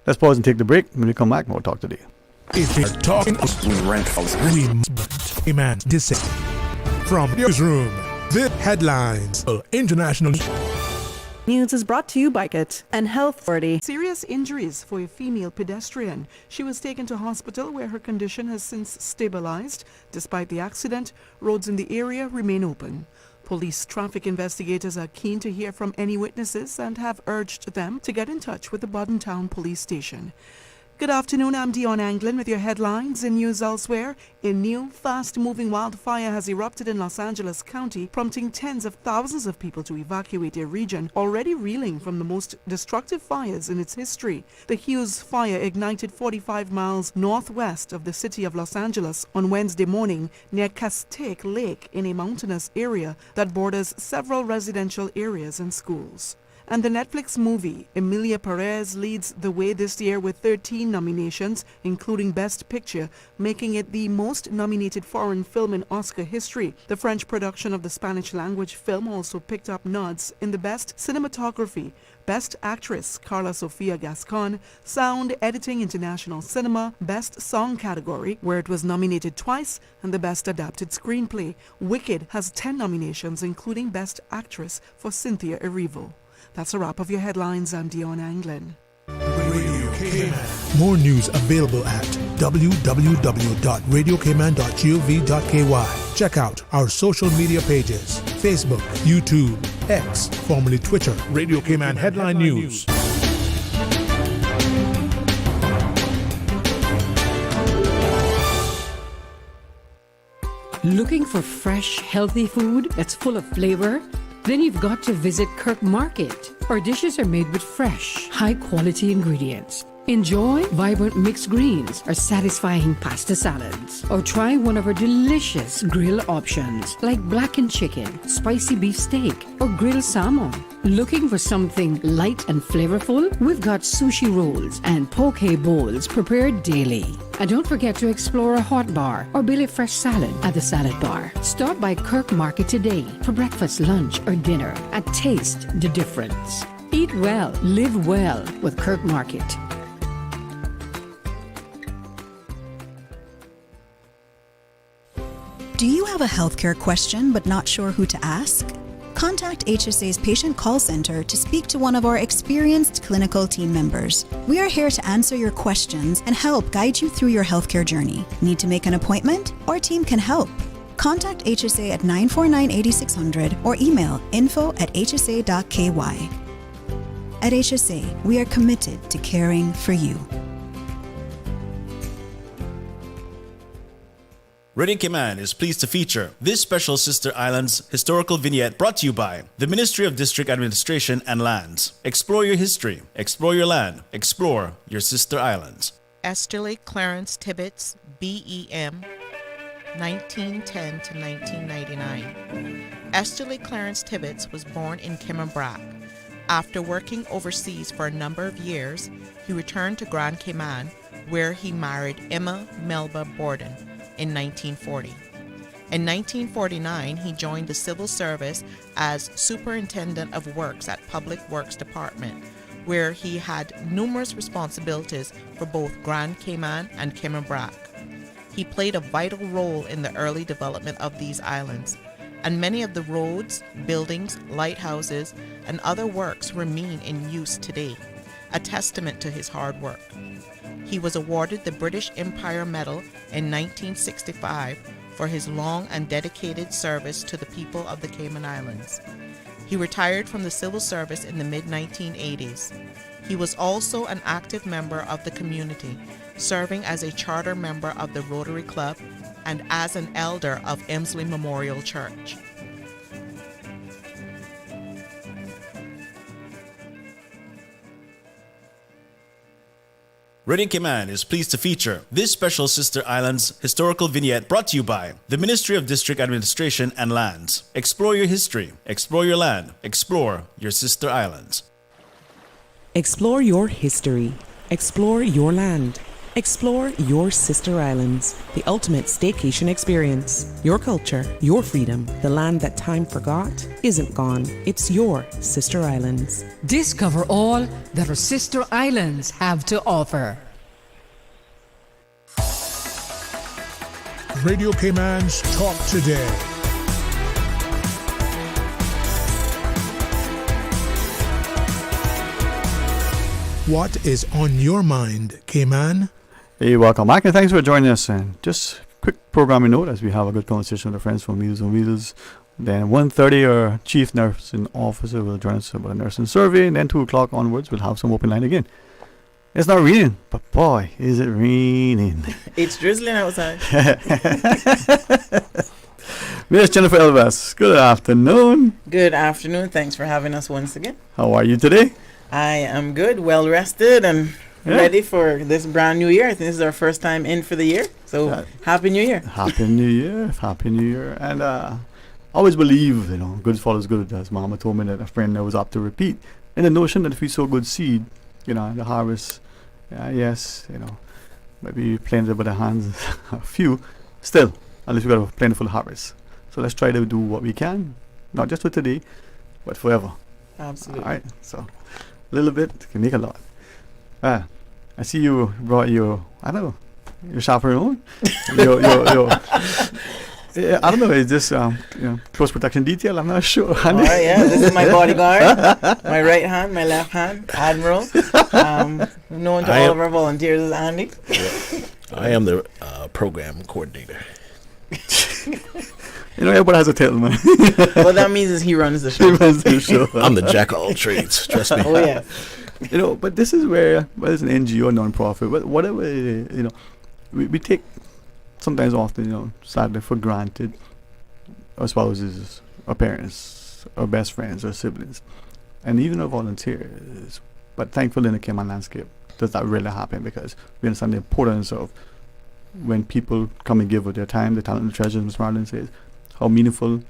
Let's pause and take the break. When we come back, more talk today. If you're talking, we demand dissent. From newsroom, the headlines. International News is brought to you by Kit and Health Authority. Serious injuries for a female pedestrian. She was taken to hospital where her condition has since stabilized. Despite the accident, roads in the area remain open. Police traffic investigators are keen to hear from any witnesses and have urged them to get in touch with the Bodden Town Police Station. Good afternoon, I'm Dion Anglin with your headlines and news elsewhere. A new, fast-moving wildfire has erupted in Los Angeles County, prompting tens of thousands of people to evacuate a region already reeling from the most destructive fires in its history. The Hughes fire ignited 45 miles northwest of the city of Los Angeles on Wednesday morning near Castaic Lake in a mountainous area that borders several residential areas and schools. And the Netflix movie Emilia Perez leads the way this year with 13 nominations, including Best Picture, making it the most nominated foreign film in Oscar history. The French production of the Spanish-language film also picked up nods in the Best Cinematography, Best Actress Carla Sofia Gascon, Sound Editing International Cinema, Best Song category, where it was nominated twice, and the Best Adapted Screenplay. Wicked has 10 nominations, including Best Actress for Cynthia Erivo. That's a wrap of your headlines. I'm Dion Anglin. More news available at www.radiocayman.gov.ky. Check out our social media pages: Facebook, YouTube, X, formerly Twitter, Radio Cayman Headline News. Looking for fresh, healthy food that's full of flavor? Then you've got to visit Kirk Market. Our dishes are made with fresh, high-quality ingredients. Enjoy vibrant mixed greens or satisfying pasta salads. Or try one of our delicious grill options like blackened chicken, spicy beef steak, or grilled salmon. Looking for something light and flavorful? We've got sushi rolls and poke bowls prepared daily. And don't forget to explore a hot bar or Billy Fresh salad at the salad bar. Stop by Kirk Market today for breakfast, lunch, or dinner and taste the difference. Eat well, live well with Kirk Market. Do you have a healthcare question but not sure who to ask? Contact HSA's Patient Call Center to speak to one of our experienced clinical team members. We are here to answer your questions and help guide you through your healthcare journey. Need to make an appointment? Our team can help. Contact HSA at 949-8600 or email info@hsa.ky. At HSA, we are committed to caring for you. Radio Cayman is pleased to feature this special Sister Islands historical vignette brought to you by the Ministry of District Administration and Lands. Explore your history, explore your land, explore your Sister Islands. Sterling Clarence Tibbetts, BEM, 1910 to 1999. Sterling Clarence Tibbetts was born in Kimmerbrook. After working overseas for a number of years, he returned to Grand Cayman, where he married Emma Melba Borden in 1940. In 1949, he joined the civil service as Superintendent of Works at Public Works Department, where he had numerous responsibilities for both Grand Cayman and Kimmerbrook. He played a vital role in the early development of these islands, and many of the roads, buildings, lighthouses, and other works remain in use today, a testament to his hard work. He was awarded the British Empire Medal in 1965 for his long and dedicated service to the people of the Cayman Islands. He retired from the civil service in the mid-1980s. He was also an active member of the community, serving as a charter member of the Rotary Club and as an elder of Emsley Memorial Church. Radio Cayman is pleased to feature this special Sister Islands historical vignette brought to you by the Ministry of District Administration and Lands. Explore your history, explore your land, explore your Sister Islands. Explore your history, explore your land. Explore your sister islands, the ultimate staycation experience. Your culture, your freedom, the land that time forgot isn't gone. It's your sister islands. Discover all that our sister islands have to offer. Radio Cayman's Talk Today. What is on your mind, Cayman? Hey, welcome back and thanks for joining us. And just quick programming note as we have a good conversation with our friends from Meals on Wheels. Then 1:30, our chief nursing officer will join us about a nursing survey. And then 2 o'clock onwards, we'll have some open line again. It's not raining, but boy, is it raining. It's drizzling outside. Miss Jennifer Elvas, good afternoon. Good afternoon. Thanks for having us once again. How are you today? I am good, well rested, and ready for this brand new year. I think this is our first time in for the year. So Happy New Year. Happy New Year. Happy New Year. And always believe, good follows good. As Mama told me that a friend was up to repeat. And the notion that if we sow good seed, the harvest, yes, maybe plenty by the hands, a few, still, at least we got a plentiful harvest. So let's try to do what we can, not just for today, but forever. Absolutely. All right, so a little bit can make a lot. I see you brought your chaperone. your I don't know, it's just close protection detail, I'm not sure. Oh yeah, this is my bodyguard, my right hand, my left hand, Admiral. Known to all of our volunteers as Andy. I am the program coordinator. Everybody has a tail, man. What that means is he runs the show. He runs the show. I'm the jack of all trades, trust me. Oh yeah. But this is where, whether it's an NGO or non-profit, whatever it is, we take sometimes often, sadly for granted our spouses, our parents, our best friends, our siblings, and even our volunteers. But thankfully in the Cayman landscape, does that really happen because we understand the importance of when people come and give of their time, the talent and treasure, as Ms. Marlin says, how meaningful,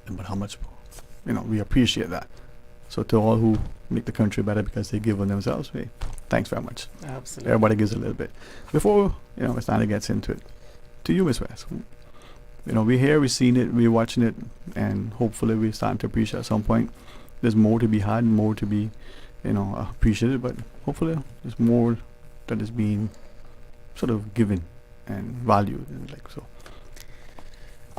but how much, we appreciate that. So to all who make the country better because they give of themselves, thanks very much. Absolutely. Everybody gives a little bit. Before, Ms. Anna gets into it, to you, Ms. West, we're here, we've seen it, we're watching it, and hopefully we're starting to appreciate at some point. There's more to be had, more to be, appreciated, but hopefully there's more that is being sort of given and valued, and so.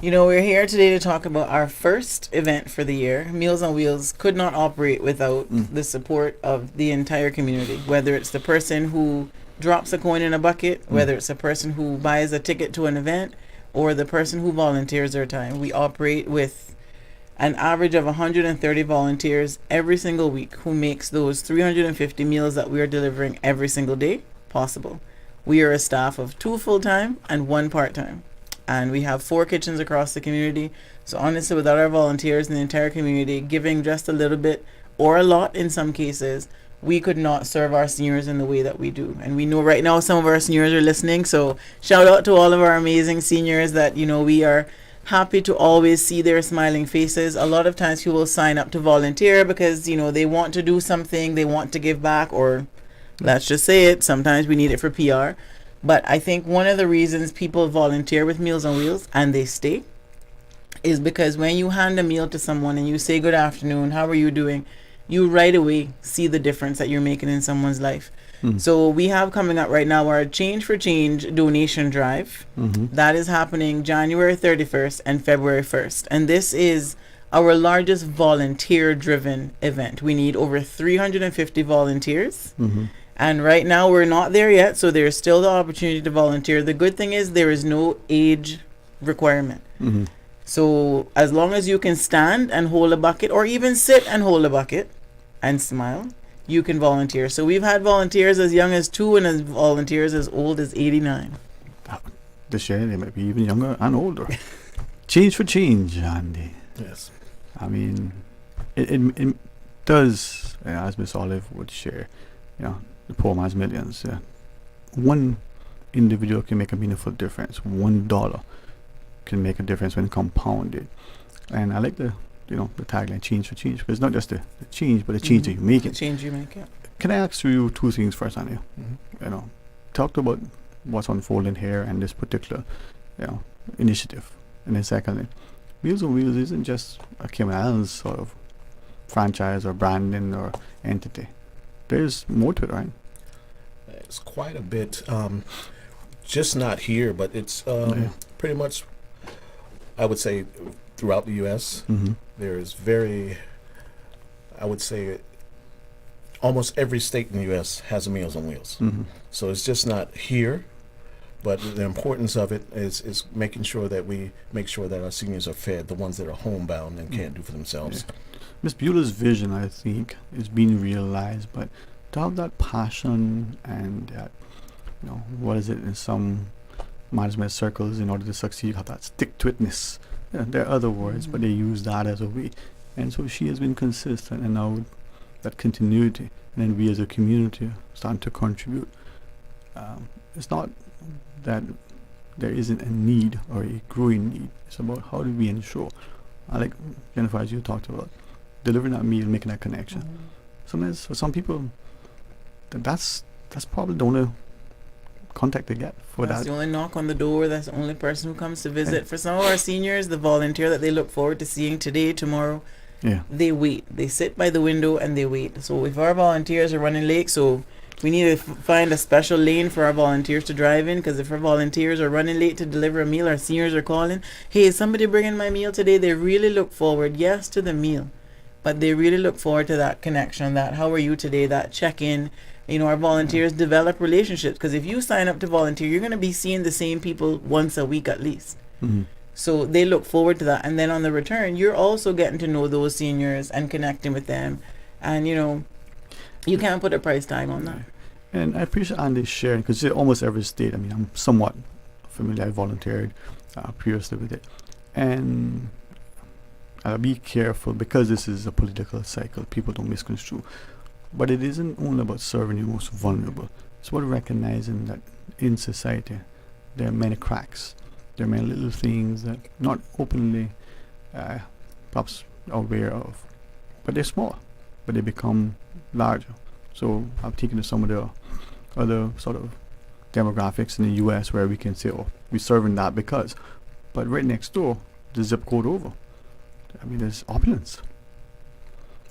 We're here today to talk about our first event for the year. Meals on Wheels could not operate without the support of the entire community, whether it's the person who drops a coin in a bucket, whether it's the person who buys a ticket to an event, or the person who volunteers their time. We operate with an average of 130 volunteers every single week who makes those 350 meals that we are delivering every single day possible. We are a staff of 2 full-time and 1 part-time. And we have 4 kitchens across the community. So honestly, without our volunteers and the entire community giving just a little bit or a lot in some cases, we could not serve our seniors in the way that we do. And we know right now some of our seniors are listening. So shout out to all of our amazing seniors that, we are happy to always see their smiling faces. A lot of times people sign up to volunteer because, they want to do something, they want to give back, or let's just say it, sometimes we need it for PR. But I think one of the reasons people volunteer with Meals on Wheels and they stay is because when you hand a meal to someone and you say, good afternoon, how are you doing? You right away see the difference that you're making in someone's life. So we have coming up right now our Change for Change donation drive. That is happening January 31st and February 1st. And this is our largest volunteer-driven event. We need over 350 volunteers. And right now we're not there yet, so there's still the opportunity to volunteer. The good thing is there is no age requirement. So as long as you can stand and hold a bucket, or even sit and hold a bucket and smile, you can volunteer. So we've had volunteers as young as 2 and as volunteers as old as 89. This year they might be even younger and older. Change for change, Andy. Yes. I mean, it does, as Miss Olive would share, the poor man's millions. One individual can make a meaningful difference. $1 can make a difference when compounded. And I like the tagline, change for change, because it's not just the change, but the change that you make it. The change you make, yeah. Can I ask you 2 things first, Andy? talked about what's unfolding here and this particular, initiative. And then secondly, Meals on Wheels isn't just a Cayman Islands sort of franchise or branding or entity. There's more to it, right? It's quite a bit, just not here, but it's pretty much, I would say, throughout the U.S. Mm-hmm. There's I would say, almost every state in the U.S. has a Meals on Wheels. Mm-hmm. So it's just not here, but the importance of it is making sure that we make sure that our seniors are fed, the ones that are homebound and can't do for themselves. Yeah. Miss Beulah's vision, I think, is being realized, but to have that passion and that, what is it in some management circles, in order to succeed, have that stick-to-itness. There are other words, but they use that as a way. And so she has been consistent, and now that continuity, and then we as a community starting to contribute. It's not that there isn't a need or a growing need. It's about how do we ensure, like Jennifer, as you talked about, delivering that meal, making that connection. Sometimes for some people, that's probably the only contact they get for that's that. the only knock on the door. That's the only person who comes to visit. For some of our seniors, the volunteer that they look forward to seeing today, tomorrow, they wait. They sit by the window and they wait. So if our volunteers are running late, so we need to find a special lane for our volunteers to drive in, because if our volunteers are running late to deliver a meal, our seniors are calling, hey, is somebody bringing my meal today? They really look forward, yes, to the meal, but they really look forward to that connection, that how are you today, that check-in. Our volunteers develop relationships, because if you sign up to volunteer, you're going to be seeing the same people once a week at least. Mm-hmm. So they look forward to that. And then on the return, you're also getting to know those seniors and connecting with them. And, you can't put a price tag on that. And I appreciate Andy sharing, because almost every state, I'm somewhat familiar. I volunteered previously with it. And I'll be careful, because this is a political cycle, people don't misconstrue. But it isn't only about serving the most vulnerable. It's about recognizing that in society there are many cracks. There are many little things that not openly perhaps aware of. But they're small, but they become larger. So I'm taking to some of the other sort of demographics in the US where we can say, oh, we're serving that because. But right next door, the zip code over, there's opulence.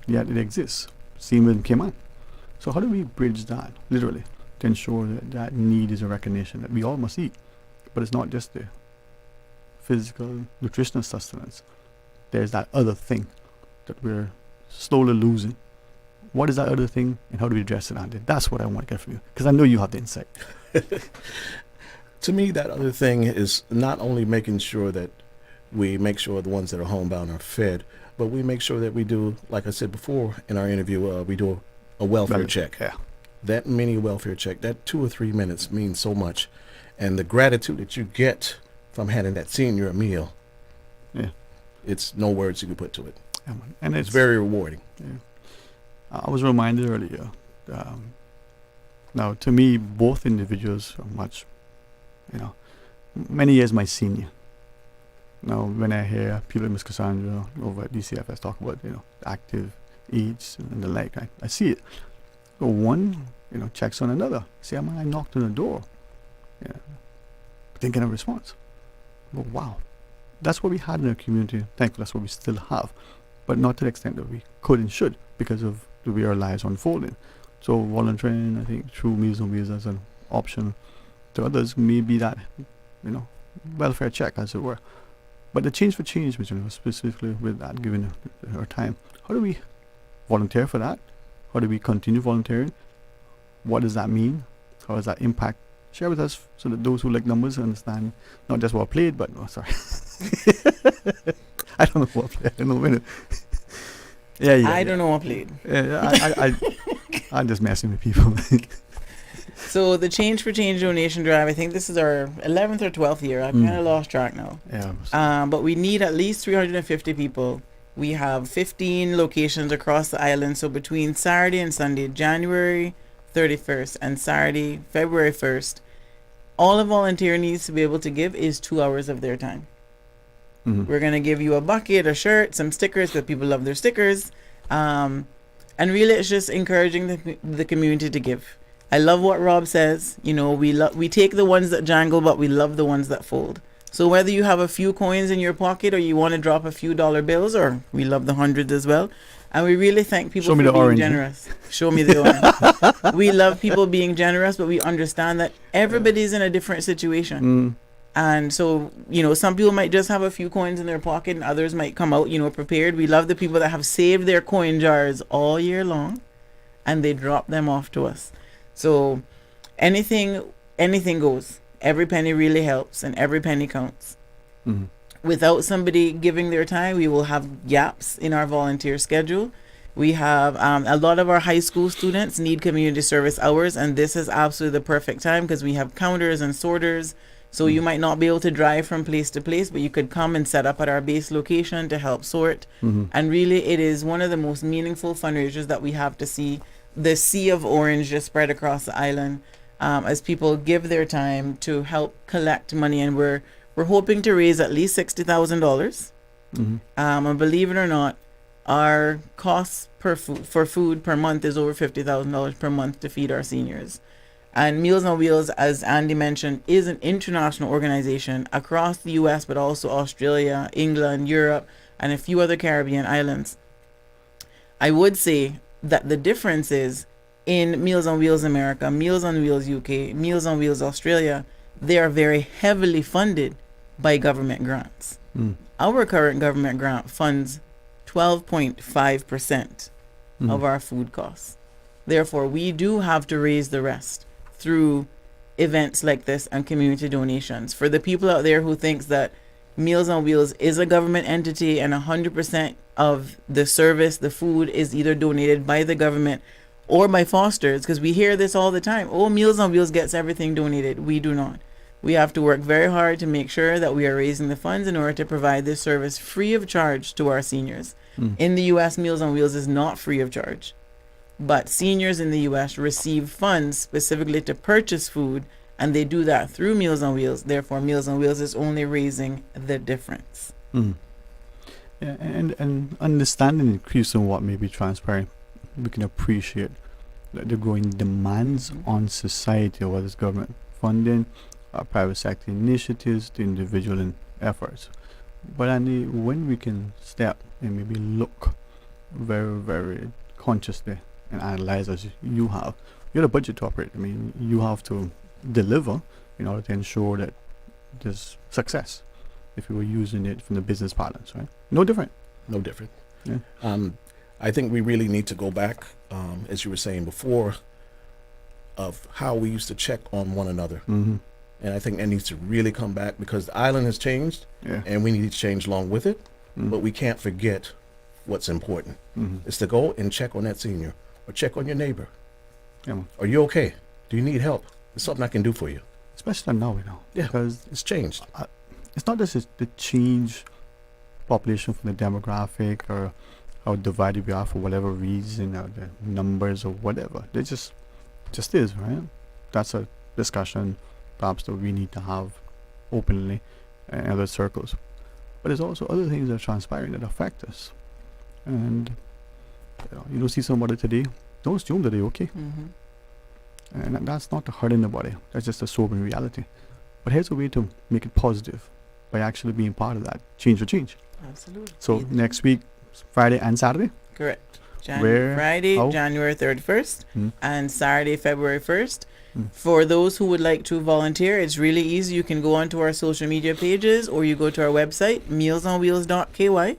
Yet it exists. Same with Cayman. So how do we bridge that, literally, to ensure that that need is a recognition that we all must eat? But it's not just the physical, nutritional sustenance. There's that other thing that we're slowly losing. What is that other thing, and how do we address it, Andy? That's what I want to get from you, because I know you have the insight. To me, that other thing is not only making sure that we make sure the ones that are homebound are fed, but we make sure that we do, like I said before in our interview, we do a welfare check. Yeah. That mini welfare check, that 2 or 3 minutes means so much. And the gratitude that you get from having that senior meal, it's no words you can put to it. Yeah, and it's very rewarding. Yeah. I was reminded earlier, now to me, both individuals are much, many years my senior. Now, when I hear people like Ms. Cassandra over at DCFS talk about, active age and the like, I see it. So one, checks on another. See, I knocked on the door. Didn't get a response. But wow, that's what we had in our community. Thankfully, that's what we still have. But not to the extent that we could and should, because of the way our lives are unfolding. So volunteering, I think, through Meals on Wheels as an option to others may be that, welfare check, as it were. But the change for change, specifically with that, given our time, how do we volunteer for that? How do we continue volunteering? What does that mean? How does that impact? Share with us so that those who like numbers understand not just what played, but I don't know what played. I don't know when. I don't know what played. I'm just messing with people. So the Change for Change donation drive, I think this is our 11th or 12th year. I've kind of lost track now. Yeah. But we need at least 350 people. We have 15 locations across the island. So between Saturday and Sunday, January 31st and Saturday, February 1st, all a volunteer needs to be able to give is 2 hours of their time. Mm-hmm. We're going to give you a bucket, a shirt, some stickers, because people love their stickers. And really, it's just encouraging the community to give. I love what Rob says. You know, we take the ones that jangle, but we love the ones that fold. So whether you have a few coins in your pocket or you want to drop a few dollar bills, or we love the hundreds as well. And we really thank people for being generous. Show me the orange. We love people being generous, but we understand that everybody's in a different situation. And so, you know, some people might just have a few coins in their pocket and others might come out, you know, prepared. We love the people that have saved their coin jars all year long and they drop them off to us. So anything goes. Every penny really helps and every penny counts. Without somebody giving their time, we will have gaps in our volunteer schedule. We have a lot of our high school students need community service hours, and this is absolutely the perfect time because we have counters and sorters. So you might not be able to drive from place to place, but you could come and set up at our base location to help sort. And really, it is one of the most meaningful fundraisers that we have to see the sea of orange just spread across the island as people give their time to help collect money. And we're hoping to raise at least $60,000. And believe it or not, our costs for food per month is over $50,000 per month to feed our seniors. And Meals on Wheels, as Andy mentioned, is an international organization across the U.S., but also Australia, England, Europe, and a few other Caribbean islands. I would say that the difference is in Meals on Wheels America, Meals on Wheels UK, Meals on Wheels Australia, they are very heavily funded by government grants. Our current government grant funds 12.5% of our food costs. Therefore, we do have to raise the rest through events like this and community donations. For the people out there who thinks that Meals on Wheels is a government entity and 100% of the service, the food, is either donated by the government or by fosters, because we hear this all the time. Oh, Meals on Wheels gets everything donated. We do not. We have to work very hard to make sure that we are raising the funds in order to provide this service free of charge to our seniors. In the U.S., Meals on Wheels is not free of charge. But seniors in the U.S. receive funds specifically to purchase food, and they do that through Meals on Wheels. Therefore, Meals on Wheels is only raising the difference. Yeah, and understanding increasing what may be transparent, we can appreciate the growing demands on society, whether it's government funding, private sector initiatives, the individual efforts. But Andy, when we can step and maybe look very, very consciously and analyze as you have, you're a budget to operate. I mean, you have to deliver in order to ensure that there's success. If you were using it from the business parlance, right? No different. No different. Yeah. I think we really need to go back, as you were saying before, of how we used to check on one another. And I think that needs to really come back because the island has changed, and we need to change along with it. But we can't forget what's important. It's to go and check on that senior or check on your neighbor. Are you okay? Do you need help? There's something I can do for you. Especially now, you know. Yeah, because it's changed. It's not just the change population from the demographic or how divided we are for whatever reason or the numbers or whatever. They just is, right? That's a discussion perhaps that we need to have openly in other circles. But there's also other things that are transpiring that affect us. And you don't see somebody today, don't assume that they're okay. And that's not to hurt anybody. That's just a sobering reality. But here's a way to make it positive by actually being part of that change or change. Absolutely. So next week, Friday and Saturday? Correct. Friday, January 31st and Saturday, February 1st. For those who would like to volunteer, it's really easy. You can go onto our social media pages or you go to our website, mealsonwheels.ky.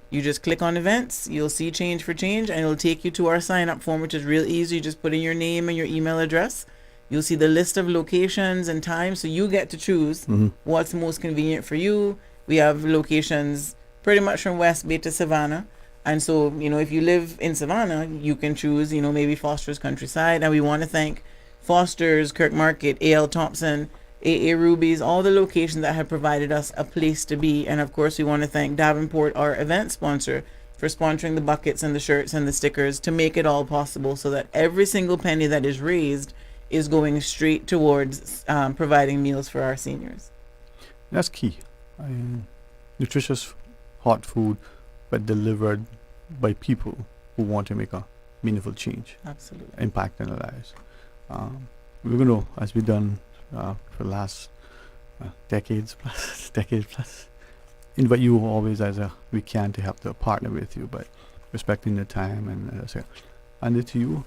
You just click on events, you'll see Change for Change, and it'll take you to our sign-up form, which is real easy. You just put in your name and your email address. You'll see the list of locations and times, so you get to choose what's most convenient for you. We have locations pretty much from West Bay to Savannah. And so, you know, if you live in Savannah, you can choose, you know, maybe Foster's Countryside. And we want to thank Foster's, Kirk Market, A.L. Thompson, A.A. Ruby's, all the locations that have provided us a place to be. And of course, we want to thank Davenport, our event sponsor, for sponsoring the buckets and the shirts and the stickers to make it all possible so that every single penny that is raised is going straight towards providing meals for our seniors. That's key. Nutritious, hot food, but delivered by people who want to make a meaningful change. Absolutely. Impact in their lives. we're going to, as we've done for the last decades plus, invite you always as we can to help to partner with you, but respecting the time and to you.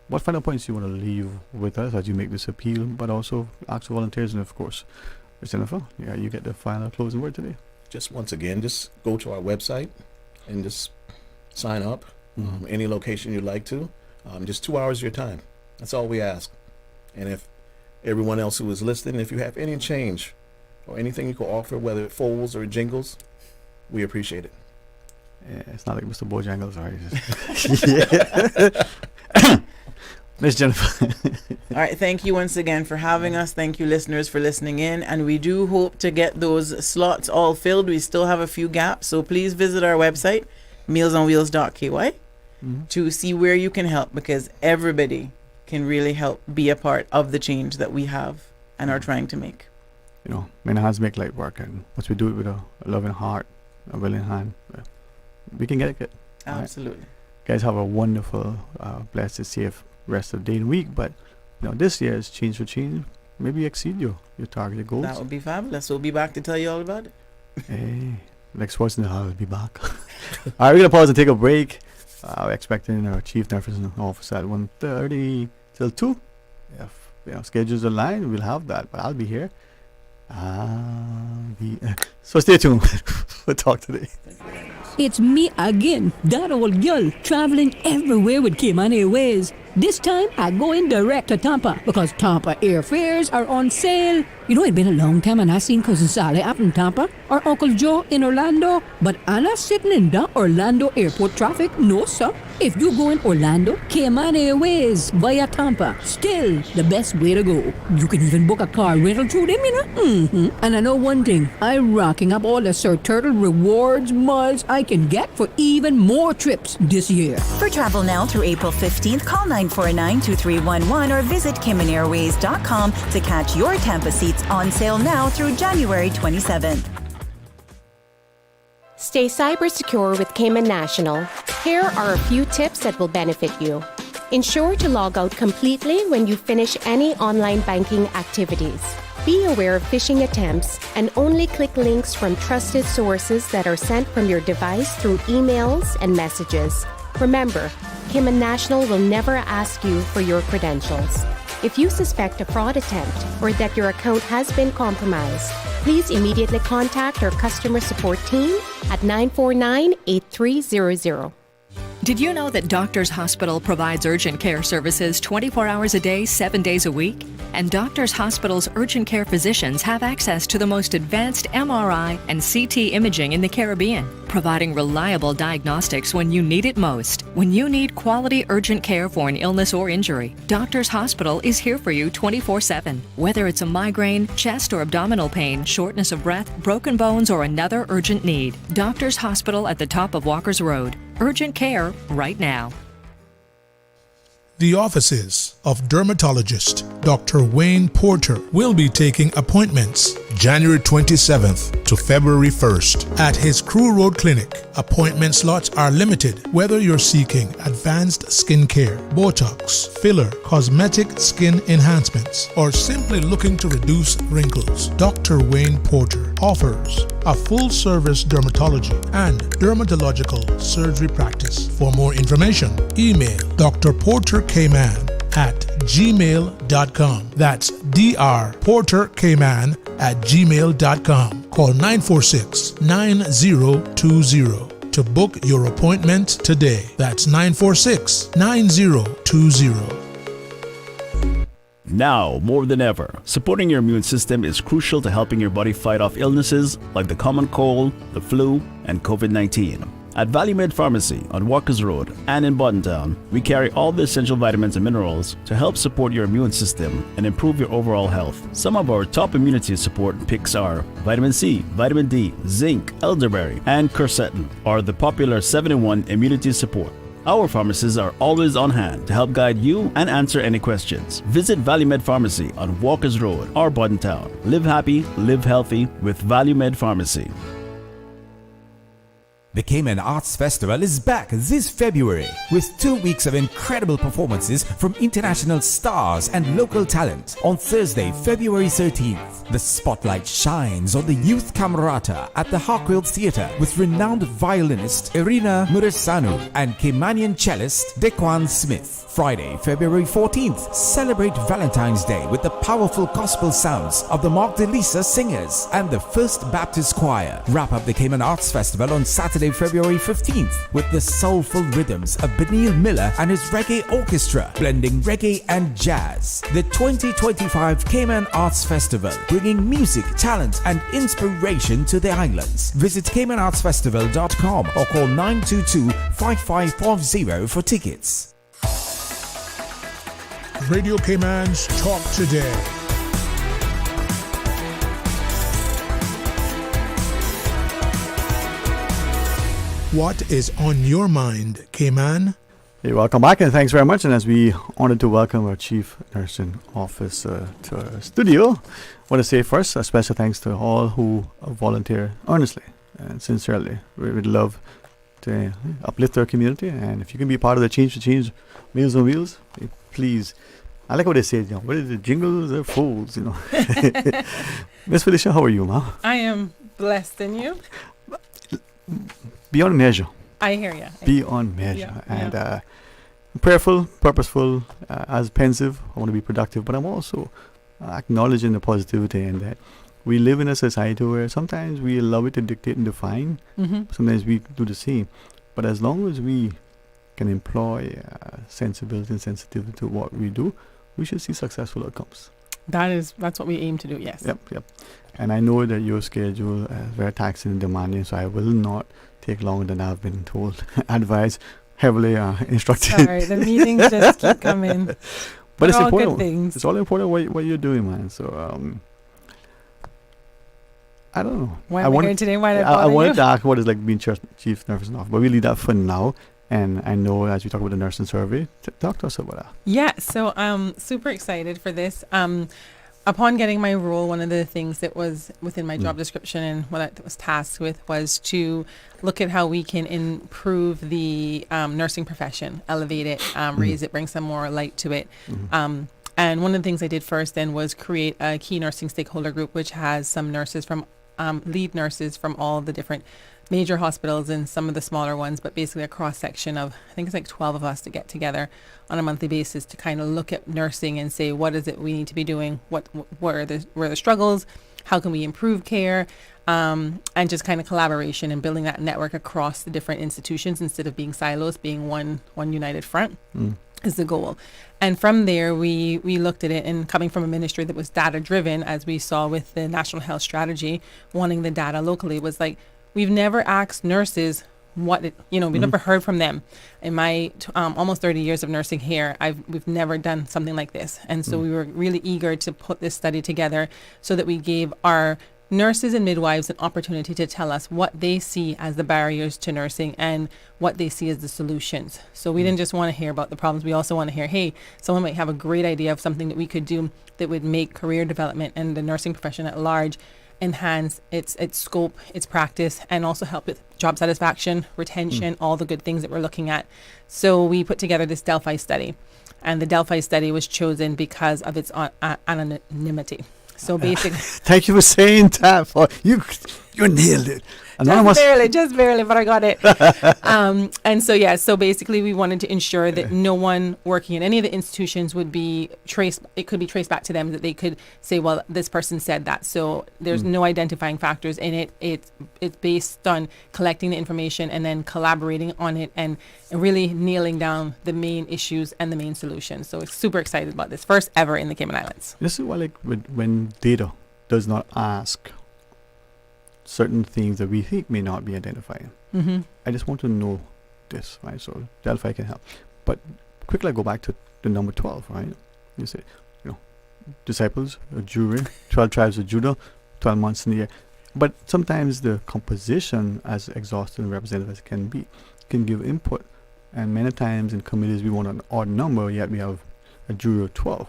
What final points do you want to leave with us as you make this appeal, but also ask for volunteers, and of course, Jennifer, you get the final closing word today. Just once again, just go to our website and just sign up. Any location you'd like to. Just 2 hours of your time. That's all we ask. And if everyone else who is listening, if you have any change or anything you can offer, whether it folds or jingles, we appreciate it. Yeah, it's not like Mr. Bojangles, right? Miss Jennifer. All right, thank you once again for having us. Thank you, listeners, for listening in. And we do hope to get those slots all filled. We still have a few gaps, so please visit our website, mealsonwheels.ky, to see where you can help, because everybody can really help be a part of the change that we have and are trying to make. Many hands make light work, and once we do it with a loving heart, a willing hand, we can get it. Absolutely. Right. Guys, have a wonderful, blessed, safe rest of the day and week. But this year is Change for Change. Maybe exceed your targeted goals. That would be fabulous. We'll be back to tell you all about it. Hey, next Schwarzenegger, I'll be back. All right, we're going to pause and take a break. We're expecting our chief nursing officer at 1:30 till 2. If schedules align, we'll have that. But I'll be here. So stay tuned. We'll talk today. It's me again, that old girl, traveling everywhere with Cayman Airways. This time, I go in direct to Tampa because Tampa airfares are on sale. It's been a long time and I seen Cousin Sally up in Tampa or Uncle Joe in Orlando, but I'm not sitting in the Orlando airport traffic. No, sir. If you go in Orlando, Cayman Airways via Tampa, still the best way to go. You can even book a car rental through them, And I know one thing, I'm racking up all the Sir Turtle rewards miles I can get for even more trips this year. For travel now through April 15th, call 949-2311 or visit CaymanAirways.com to catch your Tampa seats on sale now through January 27th. Stay cyber secure with Cayman National. Here are a few tips that will benefit you. Ensure to log out completely when you finish any online banking activities. Be aware of phishing attempts and only click links from trusted sources that are sent from your device through emails and messages. Remember, Cayman National will never ask you for your credentials. If you suspect a fraud attempt or that your account has been compromised, please immediately contact our customer support team at 949-8300. Did you know that Doctors Hospital provides urgent care services 24 hours a day, 7 days a week? And Doctors Hospital's urgent care physicians have access to the most advanced MRI and CT imaging in the Caribbean, providing reliable diagnostics when you need it most. When you need quality urgent care for an illness or injury, Doctors Hospital is here for you 24/7. Whether it's a migraine, chest or abdominal pain, shortness of breath, broken bones, or another urgent need, Doctors Hospital at the top of Walker's Road. Urgent care right now. The offices of dermatologist Dr. Wayne Porter will be taking appointments January 27th to February 1st at his Crew Road Clinic. Appointment slots are limited whether you're seeking advanced skincare, Botox, filler, cosmetic skin enhancements, or simply looking to reduce wrinkles. Dr. Wayne Porter offers a full-service dermatology and dermatological surgery practice. For more information, email Dr. Porter Kman at gmail.com. That's drporterkman@gmail.com. Call 946-9020 to book your appointment today. That's 946-9020. Now, more than ever, supporting your immune system is crucial to helping your body fight off illnesses like the common cold, the flu, and COVID-19. At Valley Med Pharmacy on Walker's Road and in Buttontown, we carry all the essential vitamins and minerals to help support your immune system and improve your overall health. Some of our top immunity support picks are vitamin C, vitamin D, zinc, elderberry, and quercetin are the popular 7-in-1 immunity support. Our pharmacists are always on hand to help guide you and answer any questions. Visit Valley Med Pharmacy on Walker's Road or Buttontown. Live happy, live healthy with Valley Med Pharmacy. The Cayman Arts Festival is back this February with 2 weeks of incredible performances from international stars and local talent. On Thursday, February 13th, the spotlight shines on the youth camerata at the Harkfield Theatre with renowned violinist Irina Muresanu and Caymanian cellist Dequan Smith. Friday, February 14th, celebrate Valentine's Day with the powerful gospel sounds of the Mark DeLisa Singers and the First Baptist Choir. Wrap up the Cayman Arts Festival on Saturday, February 15th with the soulful rhythms of Benil Miller and his Reggae Orchestra, blending reggae and jazz. The 2025 Cayman Arts Festival, bringing music, talent and inspiration to the islands. Visit CaymanArtsFestival.com or call 922-5540 for tickets. Radio Cayman's Talk Today. What is on your mind, Cayman? Hey, welcome back and thanks very much. And as we honored to welcome our Chief Nursing Officer to our studio, I want to say first a special thanks to all who volunteer earnestly and sincerely. We would love to uplift our community, and if you can be part of the Change for Change Meals on Wheels, please. I like what they say, what is it, jingles or fools, Miss Felicia, how are you, ma? I am blessed, and you? Beyond measure. I hear you. Beyond measure. And prayerful, purposeful, as pensive, I want to be productive, but I'm also acknowledging the positivity in that we live in a society where sometimes we allow it to dictate and define. Sometimes we do the same. But as long as we can employ sensibility and sensitivity to what we do, we should see successful outcomes. That's what we aim to do, yes. Yep. And I know that your schedule is very taxing and demanding, so I will not take longer than I've been told. Advised, heavily instructed. Sorry, the meetings just keep coming. But it's all important. Good things. It's all important what you're doing, man. So I don't know. Why am I here today? Why did I wanted to ask what is like being Chief Nursing Officer, but we leave that for now. And I know as we talk about the nursing survey, talk to us about that. Yeah, so I'm super excited for this. Upon getting my role, one of the things that was within my job description and what I was tasked with was to look at how we can improve the nursing profession, elevate it, raise it, bring some more light to it. And one of the things I did first then was create a key nursing stakeholder group, which has some nurses from lead nurses from all the different major hospitals and some of the smaller ones, but basically a cross section of, I think it's like 12 of us to get together on a monthly basis to kind of look at nursing and say, what is it we need to be doing? What are the struggles? How can we improve care? And just kind of collaboration and building that network across the different institutions instead of being silos, being one united front is the goal. And from there, we looked at it, and coming from a ministry that was data driven, as we saw with the National Health Strategy, wanting the data locally, was like, we've never asked nurses we've never heard from them. In my almost 30 years of nursing here, we've never done something like this. And so we were really eager to put this study together so that we gave our nurses and midwives an opportunity to tell us what they see as the barriers to nursing and what they see as the solutions. So we didn't just want to hear about the problems. We also want to hear, hey, someone might have a great idea of something that we could do that would make career development and the nursing profession at large enhance its scope, its practice, and also help with job satisfaction, retention, all the good things that we're looking at. So we put together this Delphi study, and the Delphi study was chosen because of its anonymity. So basically, thank you for saying that. You nailed it. Just barely, but I got it. And so basically we wanted to ensure that no one working in any of the institutions would be traced. It could be traced back to them, that they could say, well, this person said that. So there's no identifying factors in it. It's based on collecting the information and then collaborating on it and really nailing down the main issues and the main solutions. So it's super excited about this, first ever in the Cayman Islands. This is why, like, when data does not ask certain things that we think may not be identifying. I just want to know this, right? So Delphi can help. But quickly I go back to the number 12, right? You say, disciples, a jury, 12 tribes of Judah, 12 months in the year. But sometimes the composition, as exhaustive and representative as it can be, can give input. And many times in committees we want an odd number, yet we have a jury of 12.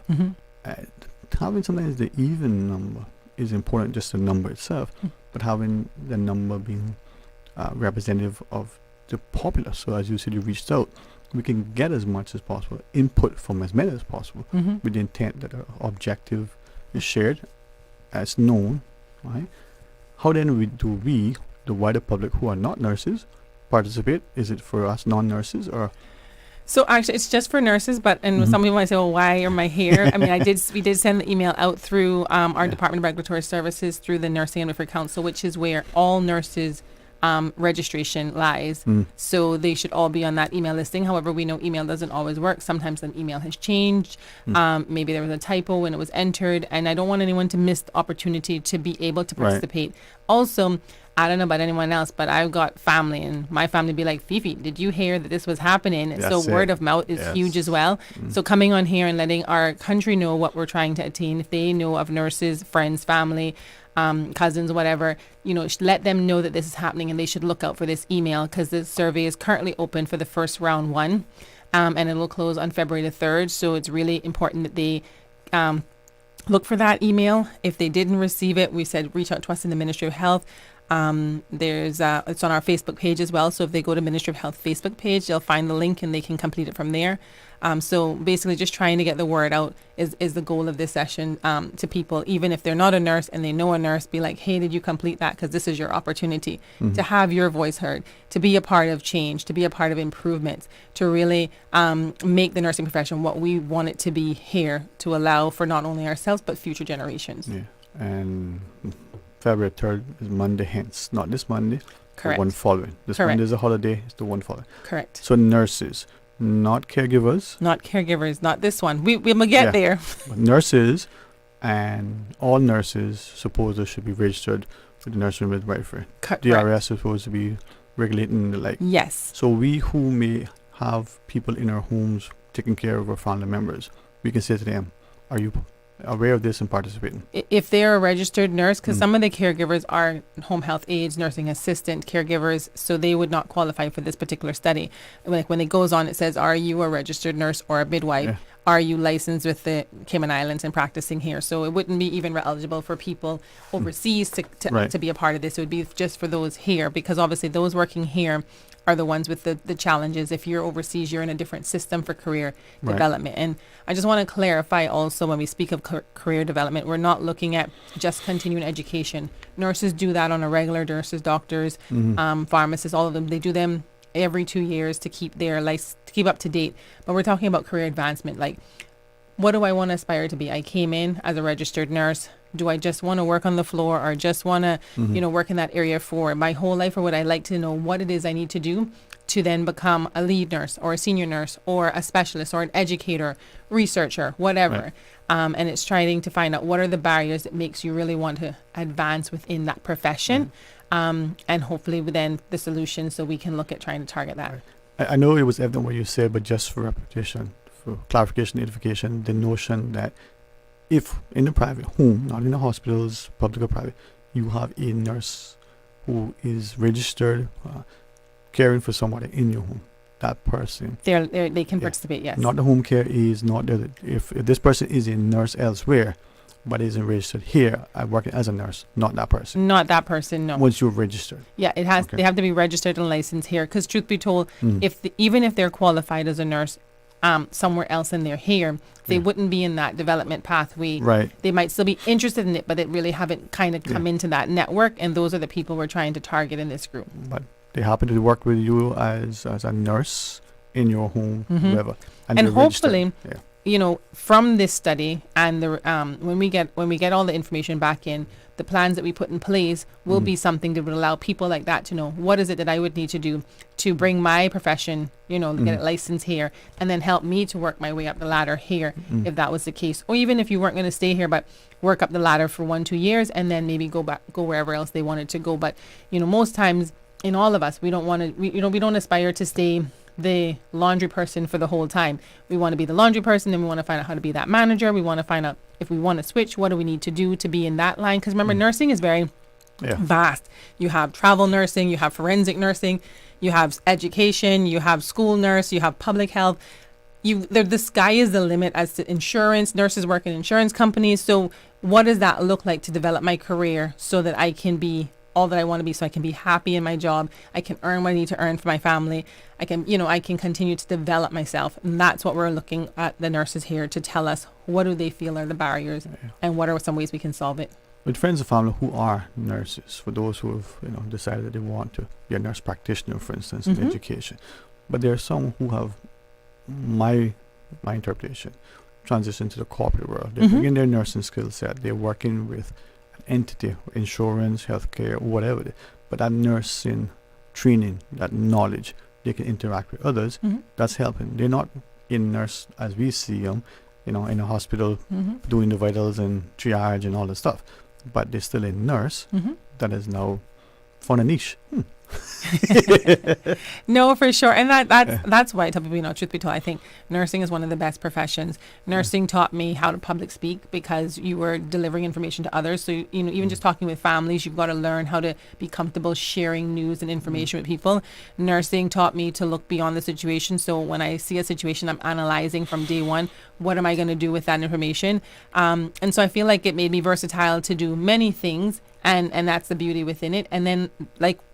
Having sometimes the even number is important, just the number itself, but having the number being representative of the populace. So as you said, you reached out. We can get as much as possible input from as many as possible with the intent that our objective is shared, as known, right? How then do we, the wider public who are not nurses, participate? Is it for us non-nurses or? So actually, it's just for nurses, but some people might say, "Well, why am I here?" I mean, we did send the email out through our Department of Regulatory Services through the Nursing and Midwifery Council, which is where all nurses registration lies. So they should all be on that email listing. However, we know email doesn't always work. Sometimes an email has changed. Maybe there was a typo when it was entered, and I don't want anyone to miss the opportunity to be able to participate. Also, I don't know about anyone else, but I've got family, and my family be like, Fifi, did you hear that this was happening? So word of mouth is huge as well. So coming on here and letting our country know what we're trying to attain, if they know of nurses, friends, family, cousins, whatever, let them know that this is happening, and they should look out for this email, because the survey is currently open for the first round 1, and it will close on February the 3rd. So it's really important that they look for that email. If they didn't receive it, we said reach out to us in the Ministry of Health. It's on our Facebook page as well. So if they go to Ministry of Health Facebook page, they'll find the link and they can complete it from there. So basically just trying to get the word out is the goal of this session to people. Even if they're not a nurse and they know a nurse, be like, hey, did you complete that? Because this is your opportunity to have your voice heard, to be a part of change, to be a part of improvements, to really make the nursing profession what we want it to be here, to allow for not only ourselves but future generations. Yeah, and February 3rd is Monday, hence not this Monday, Correct. The one following. This Correct. Monday is a holiday, it's the one following. Correct. So nurses, not caregivers. Not caregivers, not this one. We will get there. But nurses, and all nurses supposedly should be registered with the Nursery and Midwifery. DRS is supposed to be regulating the like. Yes. So we who may have people in our homes taking care of our family members, we can say to them, are you aware of this and participating? If they're a registered nurse, because some of the caregivers are home health aides, nursing assistant caregivers, so they would not qualify for this particular study. Like when it goes on, it says, are you a registered nurse or a midwife? Yeah. Are you licensed with the Cayman Islands and practicing here? So it wouldn't be even eligible for people overseas to be a part of this. It would be just for those here, because obviously those working here are the ones with the challenges. If you're overseas, you're in a different system for career development. And I just want to clarify also, when we speak of career development, we're not looking at just continuing education. Nurses do that on a regular, nurses, doctors, pharmacists, all of them. They do them every 2 years to keep their life, to keep up to date. But we're talking about career advancement. Like, what do I want to aspire to be? I came in as a registered nurse. Do I just want to work on the floor, or just want to, work in that area for my whole life? Or would I like to know what it is I need to do to then become a lead nurse or a senior nurse or a specialist or an educator, researcher, whatever? And it's trying to find out what are the barriers that makes you really want to advance within that profession. And hopefully then the solution, so we can look at trying to target that. I know it was evident what you said, but just for repetition, for clarification, edification, the notion that if in the private home, not in the hospitals, public or private, you have a nurse who is registered caring for somebody in your home, that person, they can participate. Yes. Not the home care is not the, if this person is a nurse elsewhere, but isn't registered here, I'm working as a nurse, not that person. Not that person, no. Once you're registered. Yeah, it has. Okay. They have to be registered and licensed here. Because truth be told, even if they're qualified as a nurse somewhere else and they're here, they wouldn't be in that development pathway. Right. They might still be interested in it, but they really haven't kind of come into that network. And those are the people we're trying to target in this group. But they happen to work with you as a nurse in your home, whoever. And hopefully, from this study and the when we get all the information back in, the plans that we put in place will be something that would allow people like that to know what is it that I would need to do to bring my profession, get it licensed here, and then help me to work my way up the ladder here, if that was the case. Or even if you weren't going to stay here, but work up the ladder for 1-2 years and then maybe go wherever else they wanted to go. But most times in all of us, we don't want to, we don't aspire to stay the laundry person for the whole time. We want to be the laundry person, and we want to find out how to be that manager. We want to find out if we want to switch, what do we need to do to be in that line? Because remember, nursing is very vast. You have travel nursing, you have forensic nursing, you have education, you have school nurse, you have public health. The sky is the limit as to insurance. Nurses work in insurance companies. So what does that look like to develop my career so that I can be all that I want to be, so I can be happy in my job. I can earn what I need to earn for my family. I can continue to develop myself. And that's what we're looking at the nurses here to tell us, what do they feel are the barriers and what are some ways we can solve it. With friends and family who are nurses, for those who have decided that they want to be a nurse practitioner, for instance, in education, but there are some who have my interpretation transition to the corporate world. They bring in their nursing skill set. They're working with an entity, insurance, healthcare, whatever. But that nursing training, that knowledge, they can interact with others. That's helping. They're not in nurse as we see them, in a hospital doing the vitals and triage and all that stuff. But they're still a nurse that is now found a niche. No, for sure. And that's why I tell people, truth be told, I think nursing is one of the best professions. Nursing taught me how to public speak because you were delivering information to others. So, even just talking with families, you've got to learn how to be comfortable sharing news and information with people. Nursing taught me to look beyond the situation. So when I see a situation, I'm analyzing from day one, what am I going to do with that information? And so I feel like it made me versatile to do many things. And that's the beauty within it. And then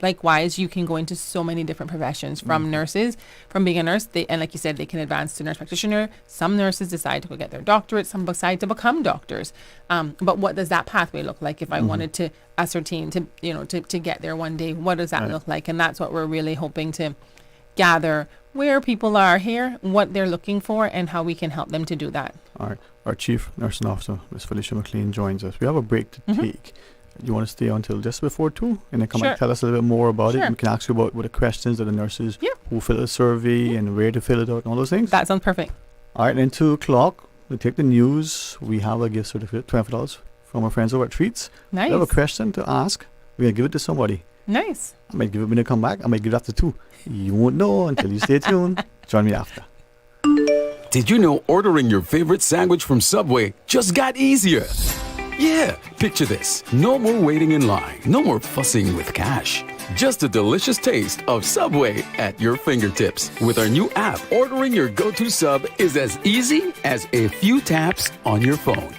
likewise, you can go into so many different professions from nurses, from being a nurse. And like you said, they can advance to nurse practitioner. Some nurses decide to go get their doctorate. Some decide to become doctors. But what does that pathway look like if I wanted to ascertain to get there one day? What does that look like? And that's what we're really hoping to gather, where people are here, what they're looking for, and how we can help them to do that. All right. Our Chief Nursing Officer, Ms. Felicia McLean, joins us. We have a break to take. You want to stay until just before 2 and then come back and tell us a little bit more about it? We can ask you about what the questions of the nurses who fill the survey and where to fill it out and all those things. That sounds perfect. All right, then 2 o'clock, we take the news. We have a gift certificate, $20 from our friends over at Treats. Nice. We have a question to ask. We're going to give it to somebody. Nice. I might give it when they come back. I might give it after 2. You won't know until you stay tuned. Join me after. Did you know ordering your favorite sandwich from Subway just got easier? Yeah, picture this. No more waiting in line. No more fussing with cash. Just a delicious taste of Subway at your fingertips. With our new app, ordering your go-to sub is as easy as a few taps on your phone.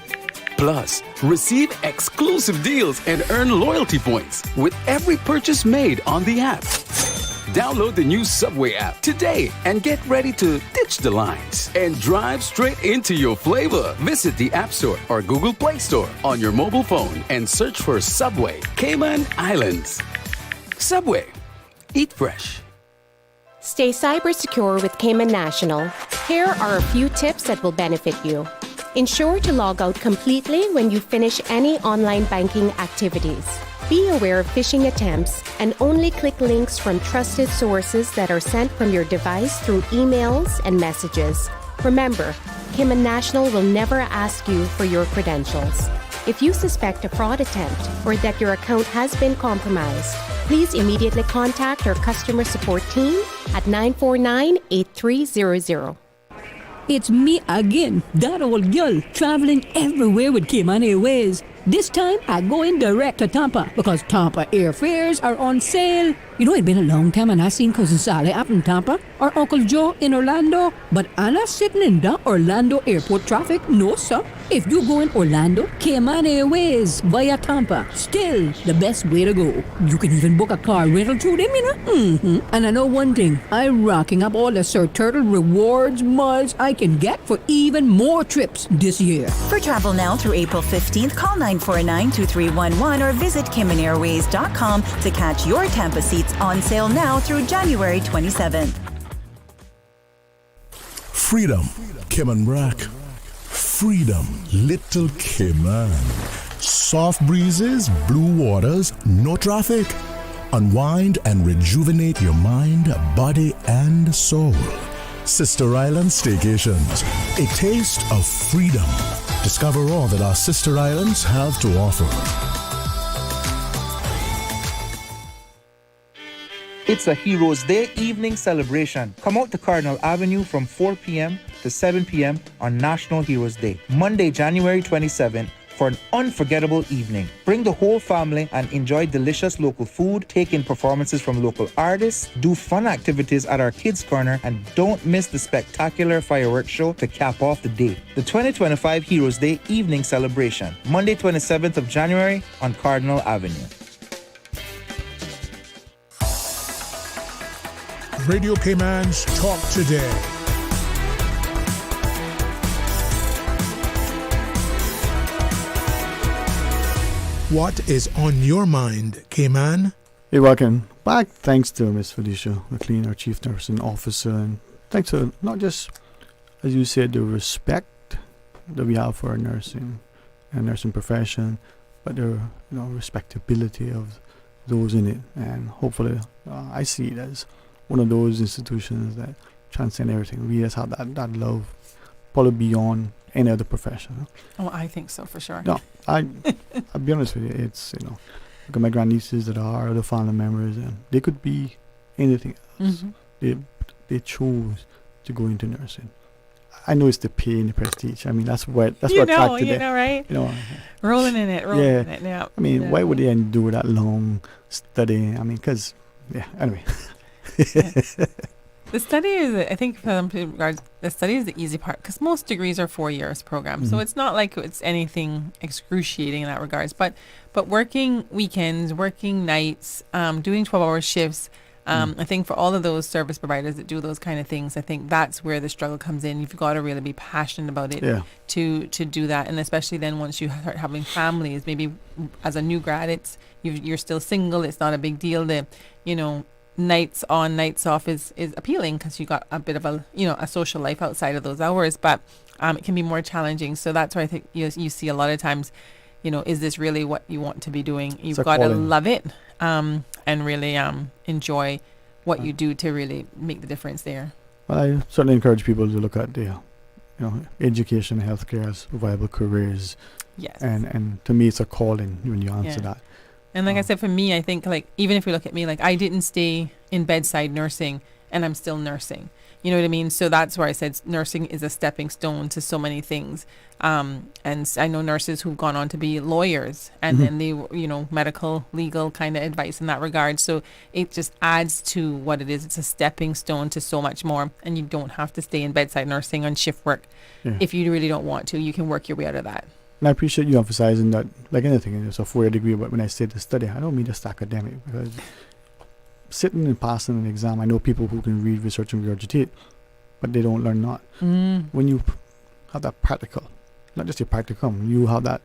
Plus, receive exclusive deals and earn loyalty points with every purchase made on the app. Download the new Subway app today and get ready to ditch the lines and drive straight into your flavor. Visit the App Store or Google Play Store on your mobile phone and search for Subway Cayman Islands. Subway. Eat fresh. Stay cyber secure with Cayman National. Here are a few tips that will benefit you. Ensure to log out completely when you finish any online banking activities. Be aware of phishing attempts and only click links from trusted sources that are sent from your device through emails and messages. Remember, Cayman National will never ask you for your credentials. If you suspect a fraud attempt or that your account has been compromised, please immediately contact our customer support team at 949-8300. It's me again, that old girl, traveling everywhere with Cayman Airways. This time, I go in direct to Tampa because Tampa airfares are on sale. It's been a long time and I seen Cousin Sally up in Tampa or Uncle Joe in Orlando, but I'm not sitting in the Orlando airport traffic, no sir. If you go in Orlando, Cayman Airways via Tampa, still the best way to go. You can even book a car rental through them, And I know one thing, I'm racking up all the Sir Turtle rewards miles I can get for even more trips this year. For travel now through April 15th, call 949-2311 or visit CaymanAirways.com to catch your Tampa seats on sale now through January 27th. Freedom, Cayman Brack. Freedom, Little Cayman. Soft breezes, blue waters, no traffic. Unwind and rejuvenate your mind, body, and soul. Sister Island Staycations, a taste of freedom. Discover all that our sister islands have to offer. It's a Heroes Day evening celebration. Come out to Cardinal Avenue from 4 p.m. to 7 p.m. on National Heroes Day, Monday, January 27th, for an unforgettable evening. Bring the whole family and enjoy delicious local food, take in performances from local artists, do fun activities at our Kids Corner, and don't miss the spectacular fireworks show to cap off the day. The 2025 Heroes Day evening celebration, Monday, 27th of January on Cardinal Avenue. Radio Cayman's Talk Today. What is on your mind, Cayman? Hey, welcome back. Thanks to Miss Felicia McLean, our Chief Nursing Officer, and thanks to not just, as you said, the respect that we have for our nursing and nursing profession, but the respectability of those in it. And hopefully, I see it as one of those institutions that transcend everything. We just have that love, probably beyond any other profession. Oh, I think so for sure. No, I'll be honest with you. It's look at my grandnieces that are other family members, and they could be anything else. Mm-hmm. They chose to go into nursing. I know it's the pay and the prestige. I mean, that's what attracted them. Right? Rolling in it. Yeah. I mean, why would they do that long study? I mean, because anyway. The study is, I think, the study is the easy part, because most degrees are 4 years programs, so it's not like it's anything excruciating in that regards. But working weekends, working nights, doing 12-hour shifts. I think for all of those service providers that do those kind of things, I think that's where the struggle comes in. You've got to really be passionate about it to do that, and especially then once you start having families, maybe as a new grad, you're still single. It's not a big deal. Nights on, nights off is appealing because you got a bit of a social life outside of those hours, but it can be more challenging. So that's where I think you see a lot of times, is this really what you want to be doing? You've got to love it and really enjoy what you do to really make the difference there. Well, I certainly encourage people to look at the education and healthcare as viable careers. Yes. And to me, it's a calling when you answer that. And like I said, for me, I think even if you look at me, I didn't stay in bedside nursing and I'm still nursing. You know what I mean? So that's where I said nursing is a stepping stone to so many things. And I know nurses who've gone on to be lawyers and then they, medical, legal kind of advice in that regard. So it just adds to what it is. It's a stepping stone to so much more. And you don't have to stay in bedside nursing on shift work. If you really don't want to. You can work your way out of that. And I appreciate you emphasizing that, like anything, it's a 4-year degree, but when I say the study, I don't mean just academic, because sitting and passing an exam, I know people who can read, research, and regurgitate, but they don't learn not. When you have that practical, not just your practicum, you have that,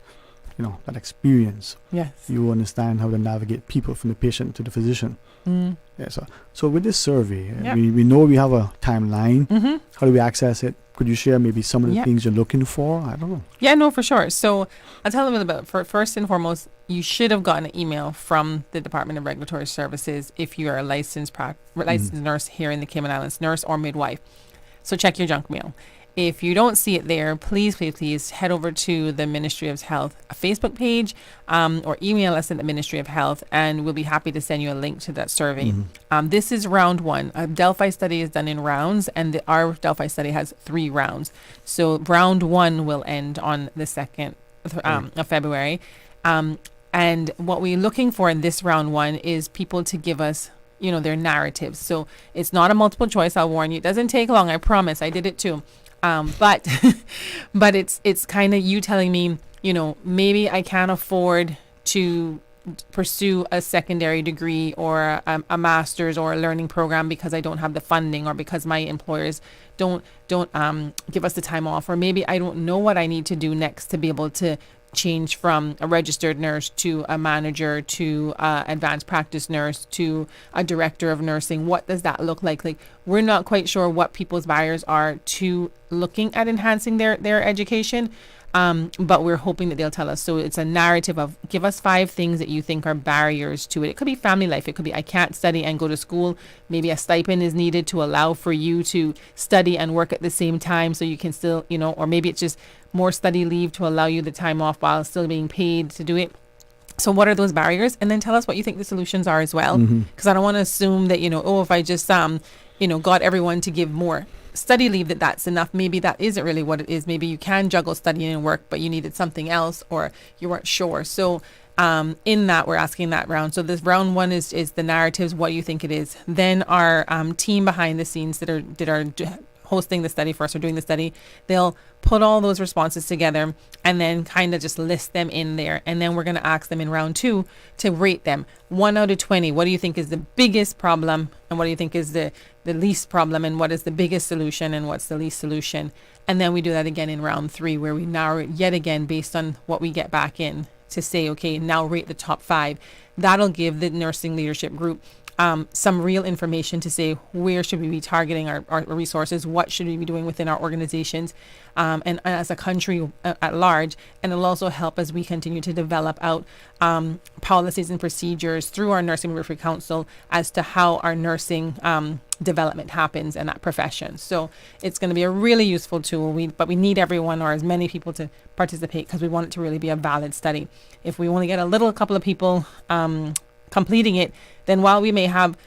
that experience. Yes. You understand how to navigate people from the patient to the physician. Yeah. So with this survey, we know we have a timeline. How do we access it? Could you share maybe some of the things you're looking for? I don't know. Yeah, no, for sure. So I'll tell them about first and foremost, you should have gotten an email from the Department of Regulatory Services if you are a licensed nurse here in the Cayman Islands, nurse or midwife. So check your junk mail. If you don't see it there, please head over to the Ministry of Health Facebook page or email us at the Ministry of Health, and we'll be happy to send you a link to that survey. This is round 1. A Delphi study is done in rounds, and our Delphi study has 3 rounds. So round 1 will end on the 2nd of February. And what we're looking for in this round 1 is people to give us their narratives. So it's not a multiple choice, I'll warn you. It doesn't take long, I promise. I did it too. But it's kind of you telling me, maybe I can't afford to pursue a secondary degree or a master's or a learning program because I don't have the funding, or because my employers don't give us the time off, or maybe I don't know what I need to do next to be able to change from a registered nurse to a manager to advanced practice nurse to a director of nursing. What does that look like? We're not quite sure what people's barriers are to looking at enhancing their education, but we're hoping that they'll tell us. So it's a narrative of give us 5 things that you think are barriers to it. It could be family life. It could be I can't study and go to school. Maybe a stipend is needed to allow for you to study and work at the same time so you can still, or maybe it's just more study leave to allow you the time off while still being paid to do it. So what are those barriers? And then tell us what you think the solutions are as well. Because I don't want to assume that, if I just, got everyone to give more study leave, that's enough. Maybe that isn't really what it is. Maybe you can juggle studying and work, but you needed something else or you weren't sure. So in that, we're asking that round. So this round 1 is the narratives, what you think it is. Then our team behind the scenes that are hosting the study for us or doing the study, they'll put all those responses together and then kind of just list them in there. And then we're going to ask them in round 2 to rate them 1 out of 20. What do you think is the biggest problem? And what do you think is the least problem? And what is the biggest solution? And what's the least solution? And then we do that again in round 3, where we narrow it yet again based on what we get back in to say, okay, now rate the top 5. That'll give the nursing leadership group some real information to say where should we be targeting our resources, what should we be doing within our organizations, and as a country at large. And it'll also help as we continue to develop out policies and procedures through our Nursing Midwifery Council as to how our nursing development happens in that profession. So it's going to be a really useful tool, but we need everyone or as many people to participate because we want it to really be a valid study. If we only get a couple of people completing it, then while we may have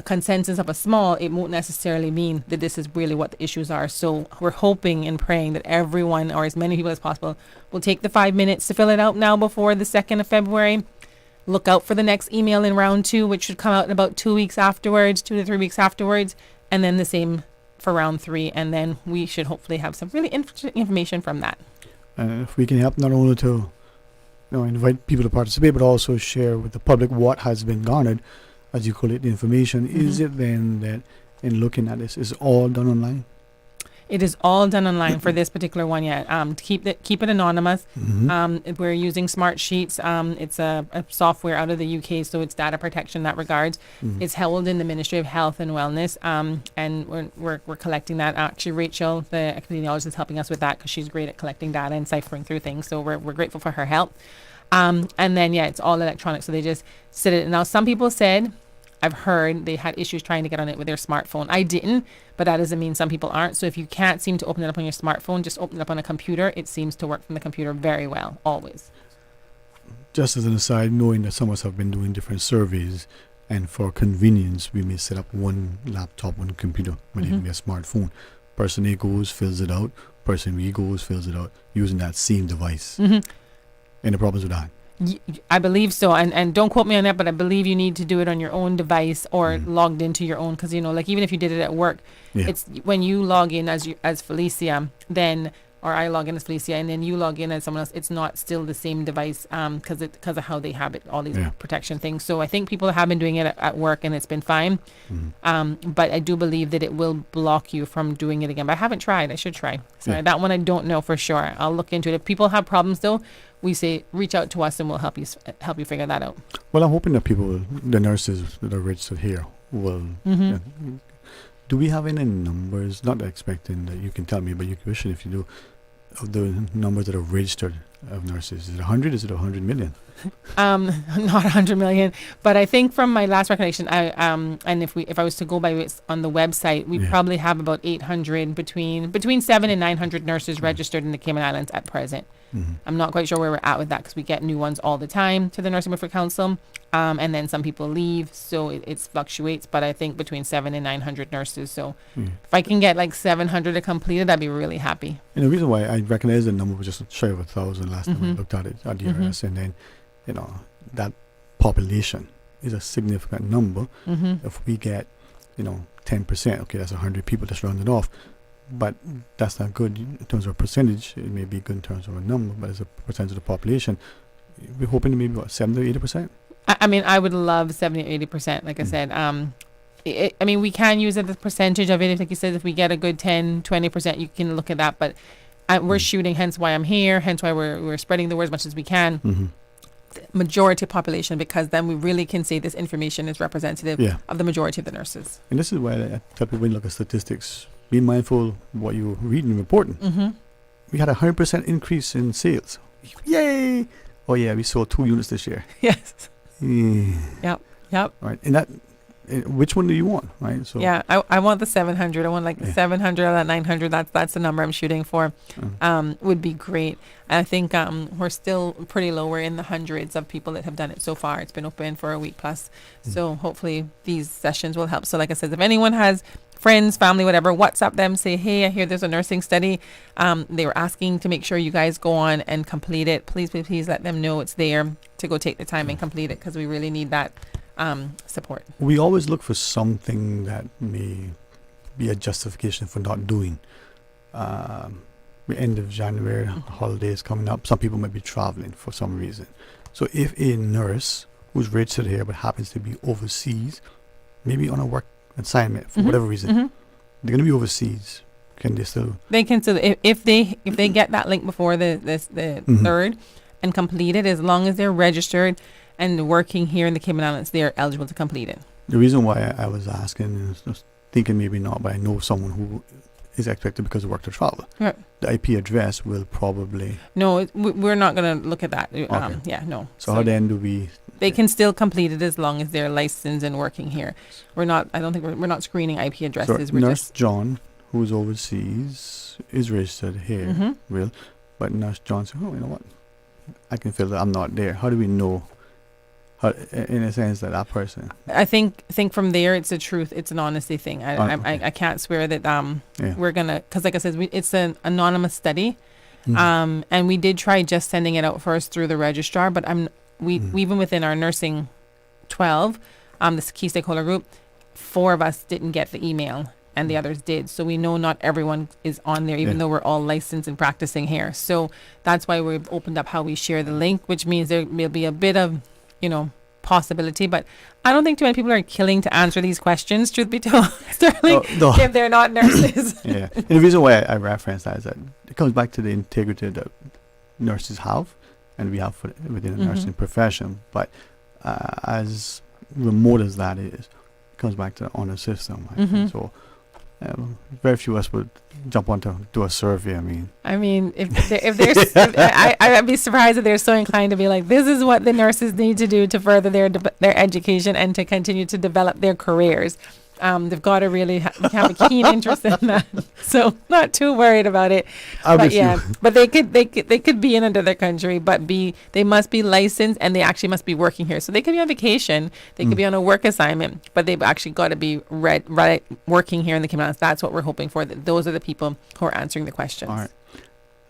consensus of a small, it won't necessarily mean that this is really what the issues are. So we're hoping and praying that everyone or as many people as possible will take the 5 minutes to fill it out now before the 2nd of February. Look out for the next email in round 2, which should come out in about 2 weeks afterwards, 2 to 3 weeks afterwards, and then the same for round 3. And then we should hopefully have some really interesting information from that. If we can help not only to invite people to participate, but also share with the public what has been garnered, as you collect the information. Is it then that in looking at this, is all done online? It is all done online for this particular one yet. Keep it anonymous. We're using Smart Sheets. It's a software out of the UK, so it's data protection in that regards. It's held in the Ministry of Health and Wellness, and we're collecting that. Actually, Rachel, the epidemiologist, is helping us with that because she's great at collecting data and ciphering through things. So we're grateful for her help. And then it's all electronic. So they just sit it. Now, some people said, I've heard they had issues trying to get on it with their smartphone. I didn't, but that doesn't mean some people aren't. So if you can't seem to open it up on your smartphone, just open it up on a computer. It seems to work from the computer very well, always. Just as an aside, knowing that some of us have been doing different surveys, and for convenience, we may set up one laptop, one computer, but even a smartphone. Person A goes, fills it out. Person B goes, fills it out, using that same device. Any problems with that? I believe so, and don't quote me on that, but I believe you need to do it on your own device or logged into your own, because even if you did it at work, it's when you log in as Felicia, then or I log in as Felicia, and then you log in as someone else, it's not still the same device because of how they have it, all these protection things. So I think people have been doing it at work, and it's been fine. But I do believe that it will block you from doing it again. But I haven't tried. I should try. So that one I don't know for sure. I'll look into it. If people have problems though, we say reach out to us and we'll help you figure that out. Well, I'm hoping that the nurses that are registered here will. Do we have any numbers? Not expecting that you can tell me, but you can question if you do, of the numbers that are registered of nurses. Is it 100? Is it 100 million? Not 100 million, but I think from my last recollection, and if I was to go by what's on the website, we probably have about 800 between 700 and 900 nurses registered in the Cayman Islands at present. I'm not quite sure where we're at with that because we get new ones all the time to the Nursing Midwifery Council, and then some people leave, so it fluctuates. But I think between 700 and 900 nurses. So if I can get like 700 to complete it, I'd be really happy. And the reason why I recognize the number was just shy of 1,000 last time I looked at it at the IRS, and then that population is a significant number. If we get 10%, okay, that's 100 people, just rounded off. But that's not good in terms of a percentage. It may be good in terms of a number, but as a percentage of the population, we're hoping maybe 70 or 80%. I mean, I would love 70 or 80%. Like I said, I mean, we can use it the percentage of it. Like you said, if we get a good 10, 20%, you can look at that. But we're shooting, hence why I'm here, hence why we're spreading the word as much as we can. Majority population, because then we really can say this information is representative of the majority of the nurses. And this is why I tell people when you look at statistics, be mindful of what you read and reporting. We had 100% increase in sales. Yay! Oh yeah, we sold 2 units this year. Yes. Yep. Right, and that, which one do you want? Right. So I want the 700. I want like the 700 or that 900. That's the number I'm shooting for. Would be great. I think we're still pretty low. We're in the hundreds of people that have done it so far. It's been open for a week plus. So hopefully these sessions will help. So like I said, if anyone has friends, family, whatever, WhatsApp them, say, hey, I hear there's a nursing study. They were asking to make sure you guys go on and complete it. Please let them know it's there to go take the time and complete it because we really need that support. We always look for something that may be a justification for not doing. The end of January, holidays coming up, some people might be traveling for some reason. So if a nurse who's registered here but happens to be overseas, maybe on a work assignment for whatever reason, they're going to be overseas. Can they still? They can still, if they get that link before the 3rd and complete it, as long as they're registered and working here in the Cayman Islands, they are eligible to complete it. The reason why I was asking is just thinking maybe not, but I know someone who is expected because of work to travel. Right. The IP address will probably... No, we're not going to look at that. Okay. Yeah, no. So how then do we... They can still complete it as long as they're licensed and working here. We're not, I don't think we're not screening IP addresses. So we're Nurse just... John, who's overseas, is registered here, but Nurse John said, oh, you know what? I can feel that I'm not there. How do we know, how, in a sense, that person... I think from there, it's the truth. It's an honesty thing. I can't swear that we're going to... Because like I said, it's an anonymous study. And we did try just sending it out first through the registrar, but even within our nursing 12, this key stakeholder group, 4 of us didn't get the email and the others did. So we know not everyone is on there, even though we're all licensed and practicing here. So that's why we've opened up how we share the link, which means there will be a bit of, possibility. But I don't think too many people are killing to answer these questions, truth be told, Sterling, if they're not nurses. And the reason why I reference that is that it comes back to the integrity that nurses have and we have within the nursing profession. But as remote as that is, it comes back to the honor system. So very few of us would jump on to do a survey. I mean, if there's, I'd be surprised if they're so inclined to be like, this is what the nurses need to do to further their education and to continue to develop their careers. They've got to really have a keen interest in that. So not too worried about it. But they could be in another country, but they must be licensed and they actually must be working here. So they could be on vacation, they could be on a work assignment, but they've actually got to be working here in the Cayman Islands. That's what we're hoping for. That those are the people who are answering the questions. All right.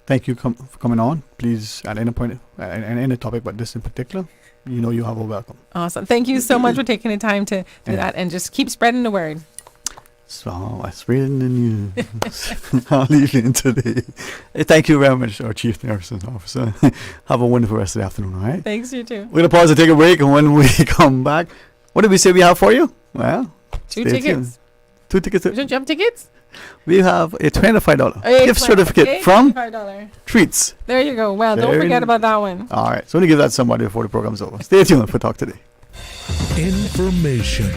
Thank you for coming on. Please, at any point, any topic, but this in particular, you have a welcome. Awesome. Thank you so much for taking the time to do that and just keep spreading the word. So I spreading the news. I'll leave you in today. Thank you very much, our Chief Nursing Officer. Have a wonderful rest of the afternoon, all right? Thanks, you too. We're going to pause and take a break, and when we come back, what did we say we have for you? Well, 2 tickets. Tuned. 2 tickets. Jump tickets? We have a $25 gift certificate from $25. Treats. There you go. Well, don't forget about that one. All right. So we're going to give that to somebody before the program's over. Stay tuned for Talk Today. Information,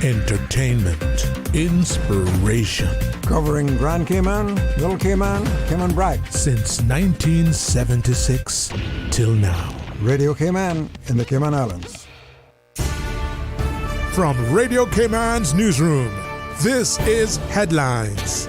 entertainment, inspiration. Covering Grand Cayman, Little Cayman, Cayman Brac. Since 1976 till now. Radio Cayman in the Cayman Islands. From Radio Cayman's newsroom, this is Headlines.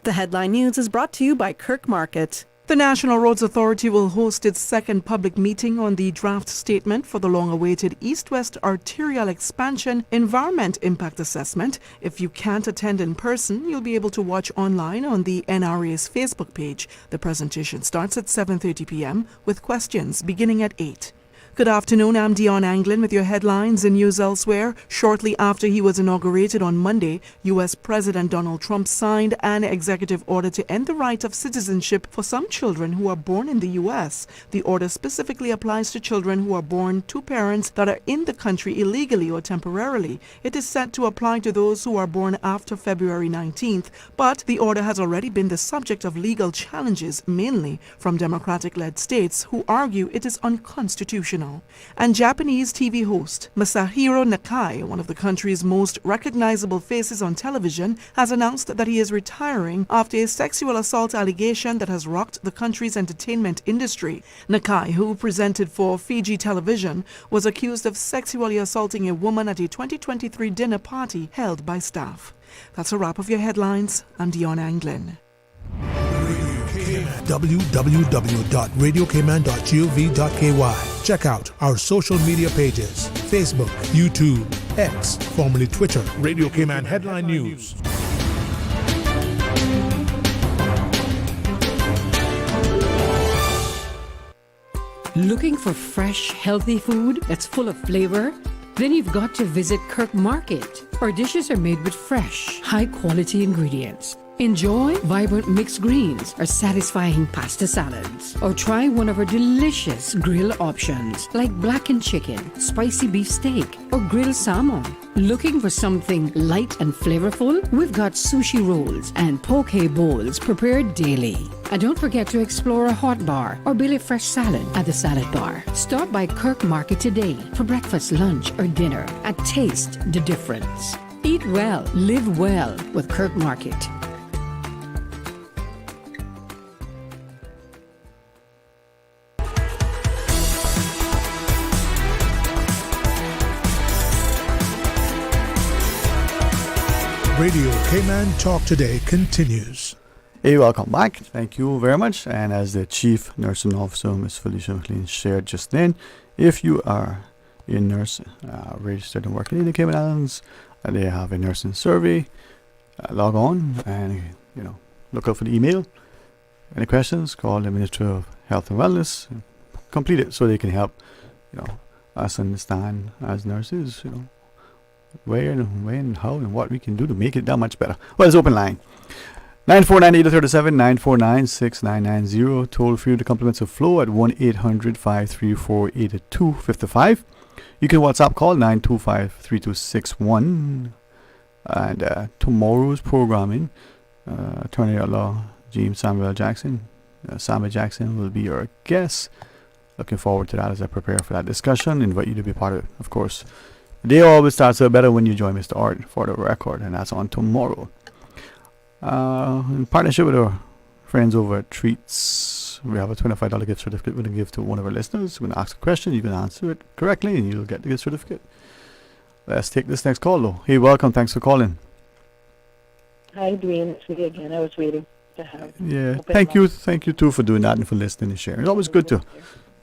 The Headline News is brought to you by Kirk Market. The National Roads Authority will host its second public meeting on the draft statement for the long-awaited East-West Arterial Expansion Environment Impact Assessment. If you can't attend in person, you'll be able to watch online on the NRA's Facebook page. The presentation starts at 7:30 p.m. with questions beginning at 8. Good afternoon, I'm Dion Anglin with your headlines and news elsewhere. Shortly after he was inaugurated on Monday, U.S. President Donald Trump signed an executive order to end the right of citizenship for some children who are born in the U.S. The order specifically applies to children who are born to parents that are in the country illegally or temporarily. It is set to apply to those who are born after February 19th, but the order has already been the subject of legal challenges, mainly from Democratic-led states who argue it is unconstitutional. And Japanese TV host Masahiro Nakai, one of the country's most recognizable faces on television, has announced that he is retiring after a sexual assault allegation that has rocked the country's entertainment industry. Nakai, who presented for Fiji television, was accused of sexually assaulting a woman at a 2023 dinner party held by staff. That's a wrap of your headlines. I'm Dion Anglin. www.radiocayman.gov.ky. Check out our social media pages: Facebook, YouTube, X, formerly Twitter, Radio Cayman Headline News. Looking for fresh, healthy food that's full of flavor? then you've got to visit Kirk Market. Our dishes are made with fresh, high-quality ingredients. Enjoy vibrant mixed greens or satisfying pasta salads. Or try one of our delicious grill options like blackened chicken, spicy beef steak, or grilled salmon. Looking for something light and flavorful? We've got sushi rolls and poke bowls prepared daily. And don't forget to explore a hot bar or Billy Fresh salad at the salad bar. Stop by Kirk Market today for breakfast, lunch, or dinner and taste the difference. Eat well, live well with Kirk Market. Radio Cayman Talk Today continues. Hey, welcome back. Thank you very much. And as the Chief Nursing Officer, Ms. Felicia McLean, shared just then, if you are a nurse registered and working in the Cayman Islands, they have a nursing survey. Log on and look out for the email. Any questions? Call the Ministry of Health and Wellness. Complete it so they can help us understand as nurses. Where and when, how, and what we can do to make it that much better. Well, it's open line. 949-8037, 949-6990. Toll free to compliments of Flow at 1-800-534-8255. You can WhatsApp call 925-3261. And tomorrow's programming, Attorney at Law James Samuel Jackson. Samuel Jackson will be your guest. Looking forward to that as I prepare for that discussion. Invite you to be part of it, of course. The day always starts out better when you join Mr. Art for the record, and that's on tomorrow. In partnership with our friends over at Treats, we have a $25 gift certificate we're going to give to one of our listeners. We're going to ask a question, you can answer it correctly, and you'll get the gift certificate. Let's take this next call, though. Hey, welcome. Thanks for calling. Hi, Dwayne. It's me again. I was waiting to have. Yeah, thank you. Thank you, too, for doing that and for listening and sharing. It's always good to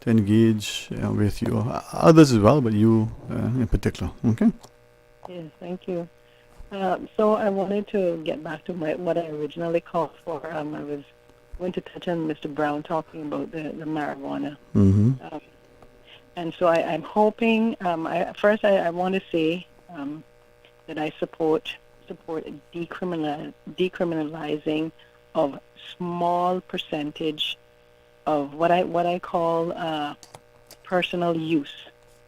engage with you, others as well, but you in particular. Okay. Yes, thank you. So I wanted to get back to what I originally called for. I was going to touch on Mr. Brown talking about the marijuana. Mm-hmm. And so I'm hoping. First, I want to say that I support decriminalizing of small percentage of what I call personal use,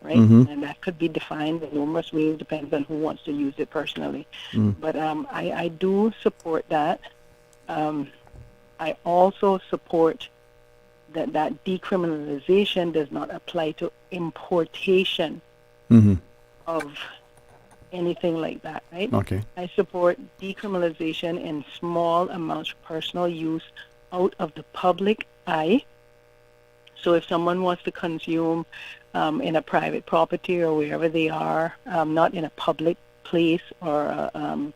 right? Mm-hmm. And that could be defined in numerous ways, depends on who wants to use it personally. But I do support that. I also support that decriminalization does not apply to importation of anything like that, right? Okay. I support decriminalization in small amounts of personal use out of the public eye. So if someone wants to consume in a private property or wherever they are, not in a public place, or I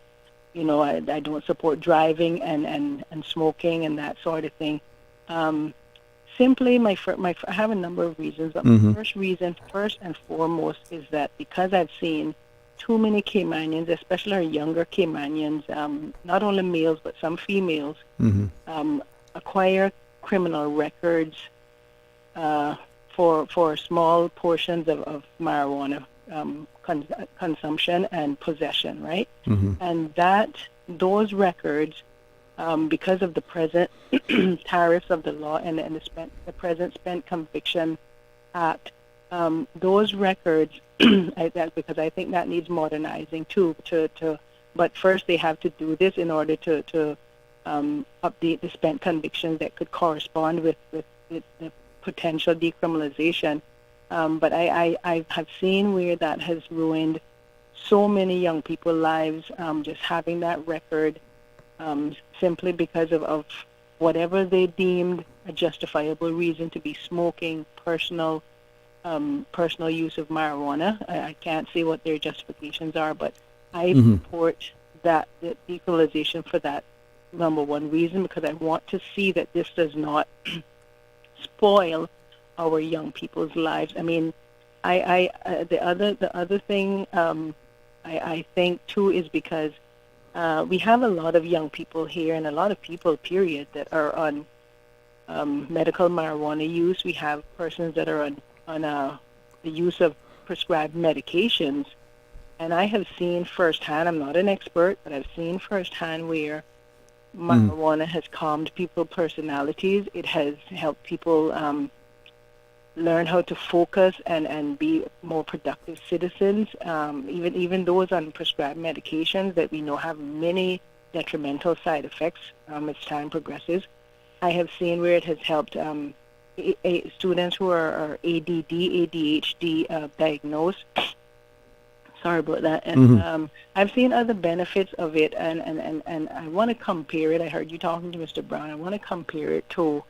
don't support driving and smoking and that sort of thing. Simply, I have a number of reasons. But my first and foremost, is that because I've seen too many Caymanians, especially our younger Caymanians, not only males but some females, acquire criminal records for small portions of marijuana consumption and possession, right? And those records, because of the present tariffs of the law and the present Spent Conviction Act, those records, because I think that needs modernizing too. But first they have to do this in order to update the spent convictions that could correspond with the potential decriminalization. But I have seen where that has ruined so many young people's lives, just having that record, simply because of whatever they deemed a justifiable reason to be smoking personal use of marijuana. I can't say what their justifications are, but I support that the decriminalization for that number one reason, because I want to see that this does not spoil our young people's lives. I mean, the other thing I think too is because we have a lot of young people here, and a lot of people, period, that are on medical marijuana use. We have persons that are on the use of prescribed medications. And I have seen firsthand, I'm not an expert, but I've seen firsthand where marijuana has calmed people's personalities. It has helped people learn how to focus and be more productive citizens. Even those on prescribed medications that we know have many detrimental side effects as time progresses. I have seen where it has helped students who are ADD, ADHD diagnosed. Sorry about that. And I've seen other benefits of it, and I want to compare it. I heard you talking to Mr. Brown. I want to compare it to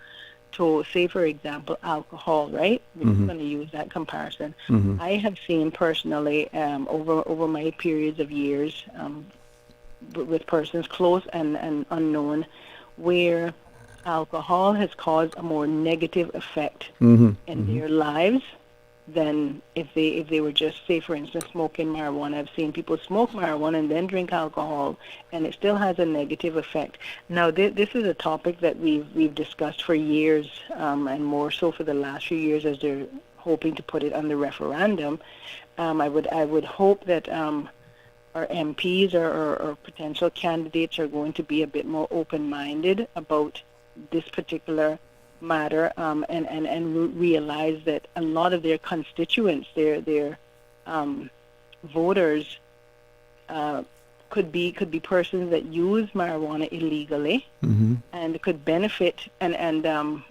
say, for example, alcohol, right? We're going to use that comparison. I have seen personally over my periods of years with persons close and unknown, where alcohol has caused a more negative effect in their lives than if they were just, say, for instance, smoking marijuana. I've seen people smoke marijuana and then drink alcohol, and it still has a negative effect. Now, this is a topic that we've discussed for years, and more so for the last few years as they're hoping to put it on the referendum. I would hope that our MPs or potential candidates are going to be a bit more open-minded about this particular matter, and realize that a lot of their constituents, their voters, could be persons that use marijuana illegally and could benefit and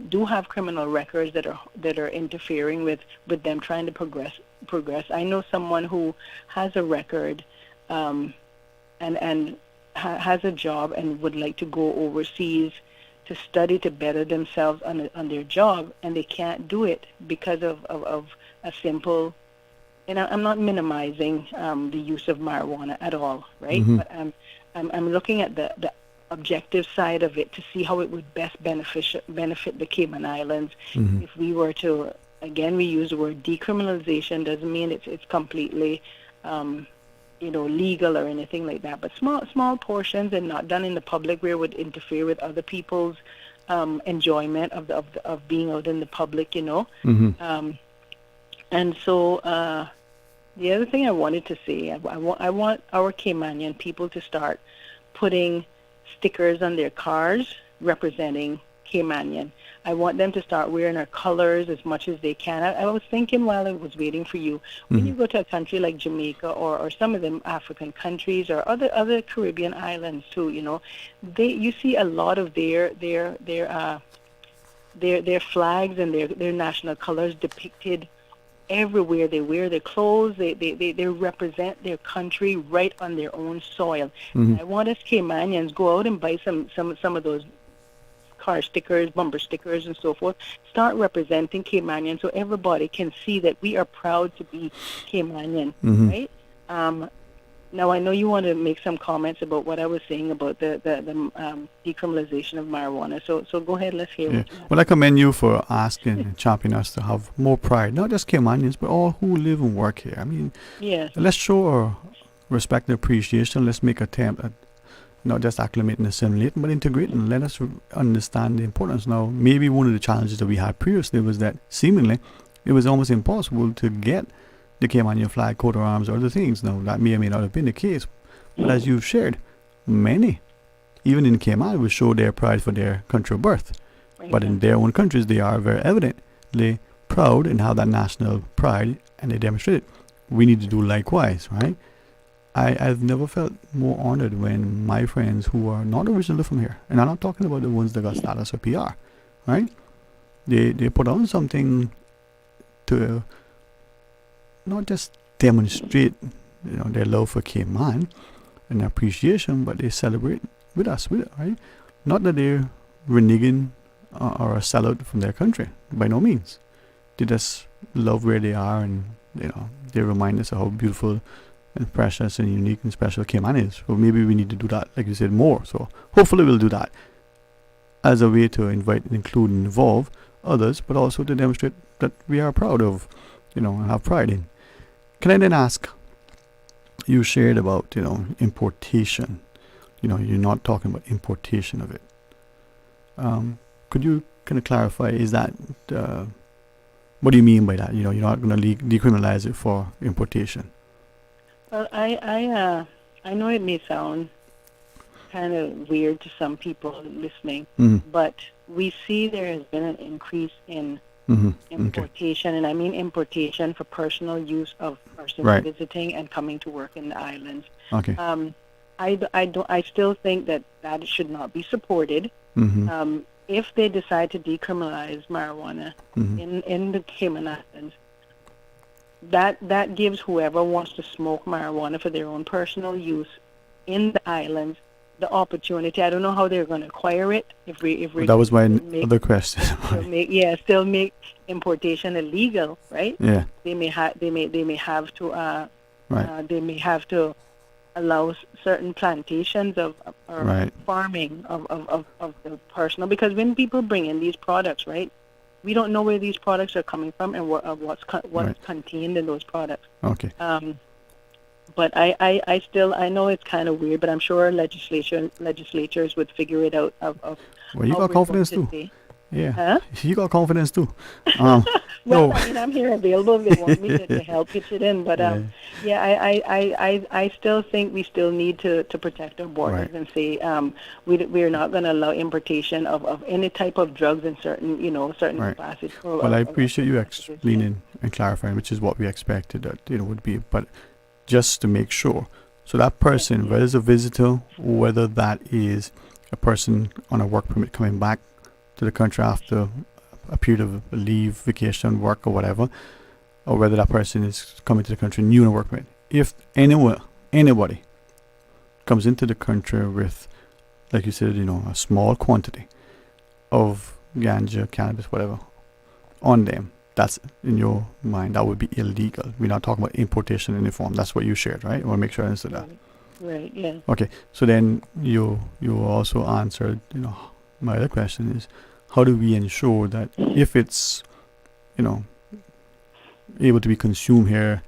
do have criminal records that are interfering with them trying to progress. I know someone who has a record and has a job and would like to go overseas to study to better themselves on their job, and they can't do it because of a simple, and I'm not minimizing the use of marijuana at all, right? But I'm looking at the objective side of it to see how it would best benefit the Cayman Islands. If we were to, again, we use the word decriminalization, doesn't mean it's completely legal or anything like that, but small portions and not done in the public where it would interfere with other people's enjoyment of being out in the public, and so the other thing I wanted to say, I want our Caymanian people to start putting stickers on their cars representing Caymanian. I want them to start wearing our colors as much as they can. I was thinking while I was waiting for you, when you go to a country like Jamaica or some of the African countries or other Caribbean islands too, you see a lot of their flags and their national colors depicted everywhere. They wear their clothes. They represent their country right on their own soil. I want us Caymanians go out and buy some of those car stickers, bumper stickers, and so forth. Start representing Caymanian so everybody can see that we are proud to be Caymanian, right? Now, I know you want to make some comments about what I was saying about the decriminalization of marijuana. So go ahead, let's hear it. Well, I commend you for asking and championing us to have more pride, not just Caymanians, but all who live and work here. I mean, let's show our respect and appreciation. Let's make an attempt at not just acclimating and assimilating, but integrating. Let us understand the importance. Now, maybe one of the challenges that we had previously was that seemingly it was almost impossible to get the Caymanian flag, coat of arms, or other things. Now, that may or may not have been the case, but as you've shared, many, even in Cayman, will show their pride for their country of birth. But in their own countries, they are very evidently proud and have that national pride, and they demonstrate it. We need to do likewise, right? I've never felt more honored when my friends who are not originally from here, and I'm not talking about the ones that got status or PR, right? They put on something to not just demonstrate their love for Cayman and appreciation, but they celebrate with us with it, right? Not that they're reneging or a sellout from their country, by no means. They just love where they are, and they remind us of how beautiful and precious and unique and special Cayman is. So maybe we need to do that, like you said, more. So hopefully we'll do that as a way to invite, include, and involve others, but also to demonstrate that we are proud of, and have pride in. Can I then ask, you shared about, importation. You're not talking about importation of it. Could you kind of clarify, is that What do you mean by that? You're not going to decriminalize it for importation. Well, I know it may sound kind of weird to some people listening, but we see there has been an increase in importation, and I mean importation for personal use of persons visiting and coming to work in the islands. Okay. I still think that should not be supported. If they decide to decriminalize marijuana in the Cayman Islands, that gives whoever wants to smoke marijuana for their own personal use in the islands the opportunity. I don't know how they're going to acquire it. If we that was my other question. Still make importation illegal, right? Yeah. They may have to allow certain plantations or farming of the personal, because when people bring in these products, right, we don't know where these products are coming from and what's contained in those products. Okay. But I know it's kind of weird, but I'm sure legislatures would figure it out. Well, you got confidence too. Yeah. Huh? You got confidence too. Well, I mean, I'm here available if they want me to help pitch it in. But I still think we still need to protect our borders and say we're not going to allow importation of any type of drugs in certain capacity. Well, I appreciate you explaining and clarifying, which is what we expected that would be, but just to make sure. So that person, whether it's a visitor, whether that is a person on a work permit coming back to the country after a period of leave, vacation, work, or whatever, or whether that person is coming to the country new on a work permit. If anybody comes into the country with, like you said, a small quantity of ganja, cannabis, whatever, on them, that's, in your mind, that would be illegal. We're not talking about importation in any form. That's what you shared, right? I want to make sure I understood that. Right, yeah. Okay, so then you also answered, my other question is, how do we ensure that if it's, able to be consumed here,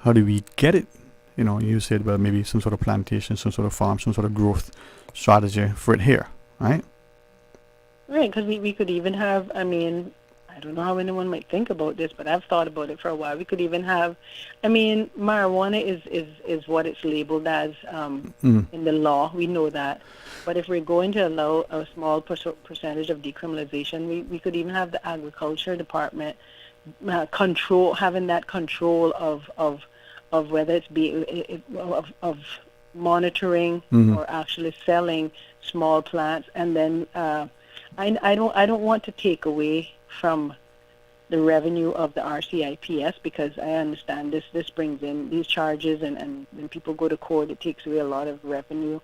how do we get it? You said, well, maybe some sort of plantation, some sort of farm, some sort of growth strategy for it here, right? Right, because we could even have, I don't know how anyone might think about this, but I've thought about it for a while. We could even have, marijuana is what it's labeled as in the law. We know that. But if we're going to allow a small percentage of decriminalization, we could even have the agriculture department having that control of whether it's of monitoring or actually selling small plants. And then I don't want to take away from the revenue of the RCIPS, because I understand this brings in these charges, and when people go to court, it takes away a lot of revenue.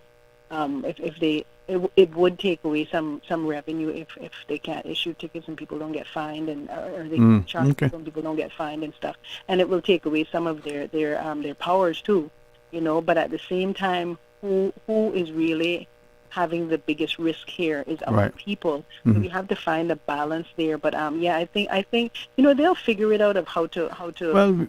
It would take away some revenue if they can't issue tickets and people don't get fined, or they charge people and people don't get fined and stuff, and it will take away some of their powers too, But at the same time, who is really having the biggest risk here is our people. So we have to find a balance there. But I think they'll figure it out of how to. Well,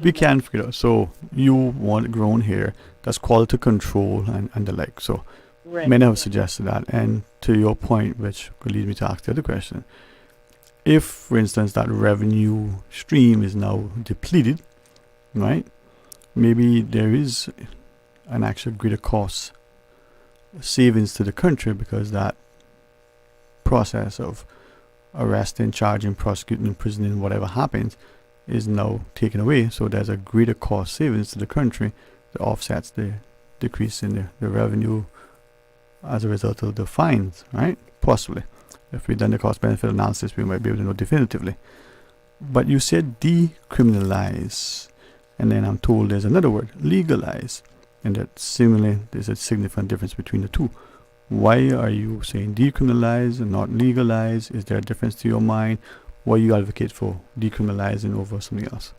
we can figure it out. So you want it grown here. That's quality control and the like. So many have suggested that. And to your point, which could lead me to ask the other question, if, for instance, that revenue stream is now depleted, right? Maybe there is an actual greater cost savings to the country, because that process of arresting, charging, prosecuting, imprisoning, whatever happens, is now taken away. So there's a greater cost savings to the country that offsets the decrease in the revenue as a result of the fines, right? Possibly. If we've done the cost benefit analysis, we might be able to know definitively. But you said decriminalize, and then I'm told there's another word, legalize. And that similarly, there's a significant difference between the two. Why are you saying decriminalize and not legalize? Is there a difference to your mind? Why you advocate for decriminalizing over something else?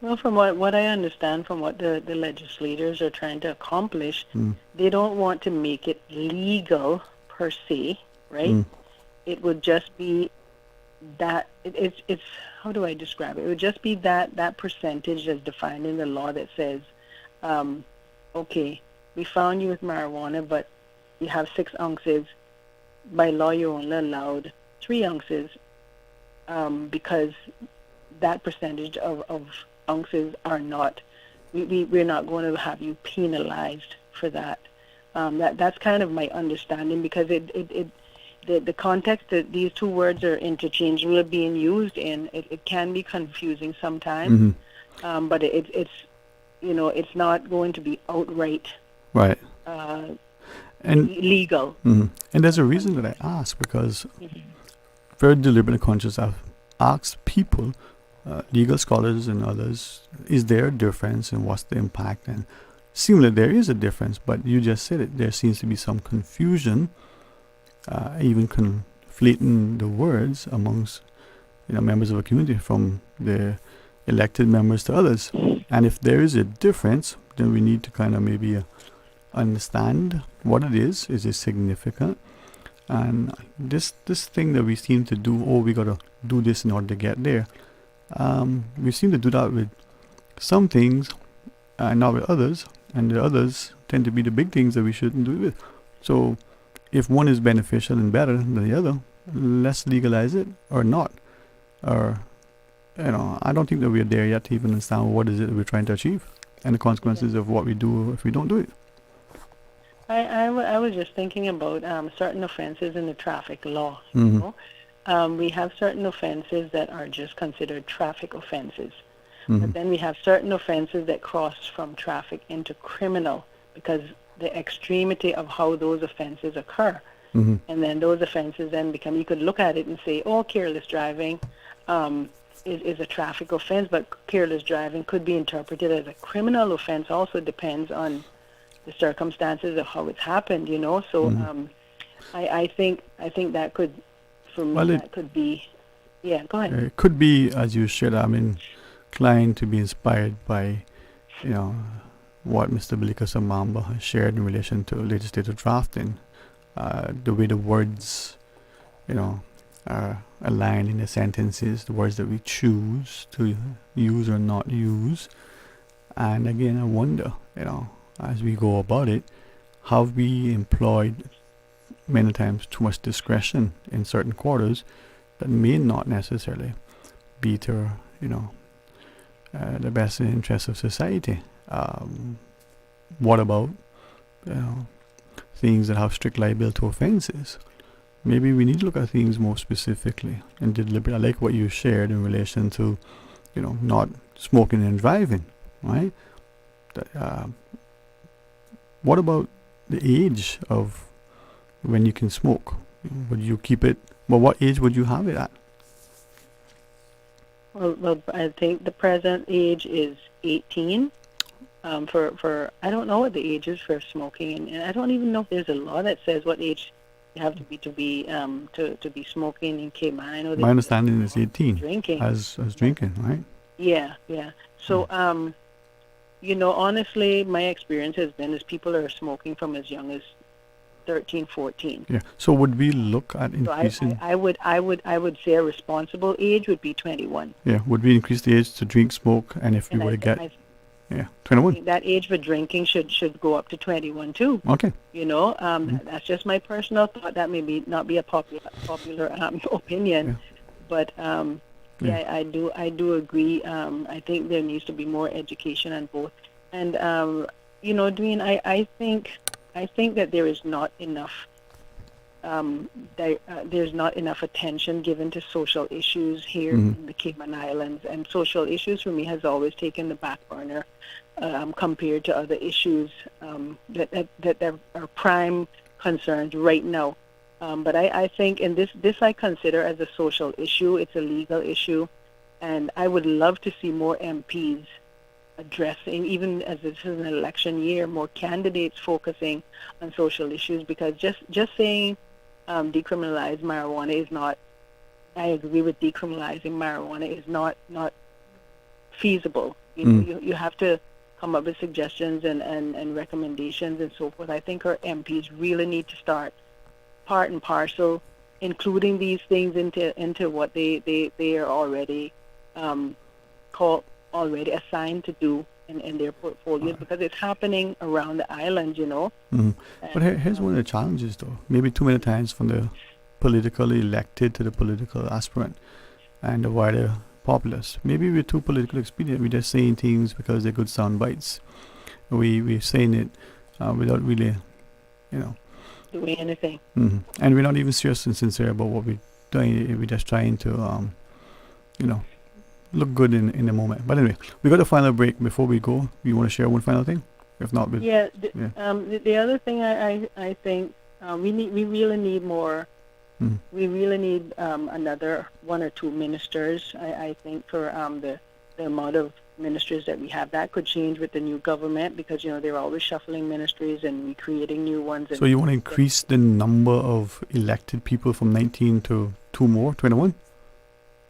Well, from what I understand, from what the legislators are trying to accomplish, they don't want to make it legal per se, right? It would just be that it's how do I describe it? It would just be that percentage as defined in the law that says, okay, we found you with marijuana, but you have 6 ounces. By law, you're only allowed 3 ounces. because that percentage of ounces are not, we're not going to have you penalized for that. That's kind of my understanding, because the context that these two words are interchangeably being used in, it can be confusing sometimes, but it's it's not going to be outright right and legal. And there's a reason that I ask, because very deliberate and conscious, I've asked people, legal scholars and others, is there a difference and what's the impact? And seemingly there is a difference, but you just said it, there seems to be some confusion, even conflating the words amongst members of a community, from the elected members to others. And if there is a difference, then we need to kind of maybe understand what it is it significant? And this thing that we seem to do, we got to do this in order to get there, we seem to do that with some things and not with others, and the others tend to be the big things that we shouldn't do it with. So if one is beneficial and better than the other, let's legalize it or not. Or I don't think that we're there yet to even understand what is it that we're trying to achieve and the consequences of what we do if we don't do it. I was just thinking about certain offenses in the traffic law. We have certain offenses that are just considered traffic offenses. But then we have certain offenses that cross from traffic into criminal, because the extremity of how those offenses occur. And then those offenses then become, you could look at it and say, careless driving is a traffic offense, but careless driving could be interpreted as a criminal offense. Also depends on the circumstances of how it's happened, So I think that could, for me, that could be, go ahead. It could be, as you shared, I'm inclined to be inspired by, what Mr. Balika Samamba has shared in relation to legislative drafting, the way the words, are aligned in the sentences, the words that we choose to use or not use. And again, I wonder, as we go about it, have we employed many times too much discretion in certain quarters that may not necessarily be to, the best interest of society. What about, things that have strict liability offenses? Maybe we need to look at things more specifically and deliberate. I like what you shared in relation to, not smoking and driving, right? What about the age of when you can smoke? Would you keep it? Well, what age would you have it at? Well, I think the present age is 18. For I don't know what the age is for smoking, and I don't even know if there's a law that says what age you have to be to be smoking in Cayman. I know my understanding is 18 drinking as drinking, right? Yeah. So honestly, my experience has been is people are smoking from as young as 13, 14. Yeah. So would we look at increasing? So I would say a responsible age would be 21. Yeah. Would we increase the age to drink, smoke, and if we were to get? 21. That age for drinking should go up to 21 too. Okay. That's just my personal thought. That may not be a popular opinion, but I do agree. I think there needs to be more education on both. And Dwayne, I think that there is not enough. There's not enough attention given to social issues here in the Cayman Islands, and social issues for me has always taken the back burner compared to other issues that are prime concerns right now. But I think, and this I consider as a social issue. It's a legal issue, and I would love to see more MPs addressing, even as this is an election year, more candidates focusing on social issues, because just saying decriminalize marijuana is not, I agree with decriminalizing marijuana is not feasible. You have to come up with suggestions and recommendations and so forth. I think our MPs really need to start part and parcel including these things into what they are already already assigned to do in their portfolios, because it's happening around the island, But here's one of the challenges, though. Maybe too many times from the politically elected to the political aspirant. and the wider populace. Maybe we're too political expedient. We're just saying things because they're good sound bites. We're saying it without really, doing anything. And we're not even serious and sincere about what we're doing. We're just trying to, look good in the moment. But anyway, we got a final break. Before we go, you want to share one final thing? If not, the other thing I think we really need more. We really need another one or two ministers. I think for the amount of ministries that we have, that could change with the new government, because they're always shuffling ministries and recreating new ones. So you want to increase the number of elected people from 19 to 21?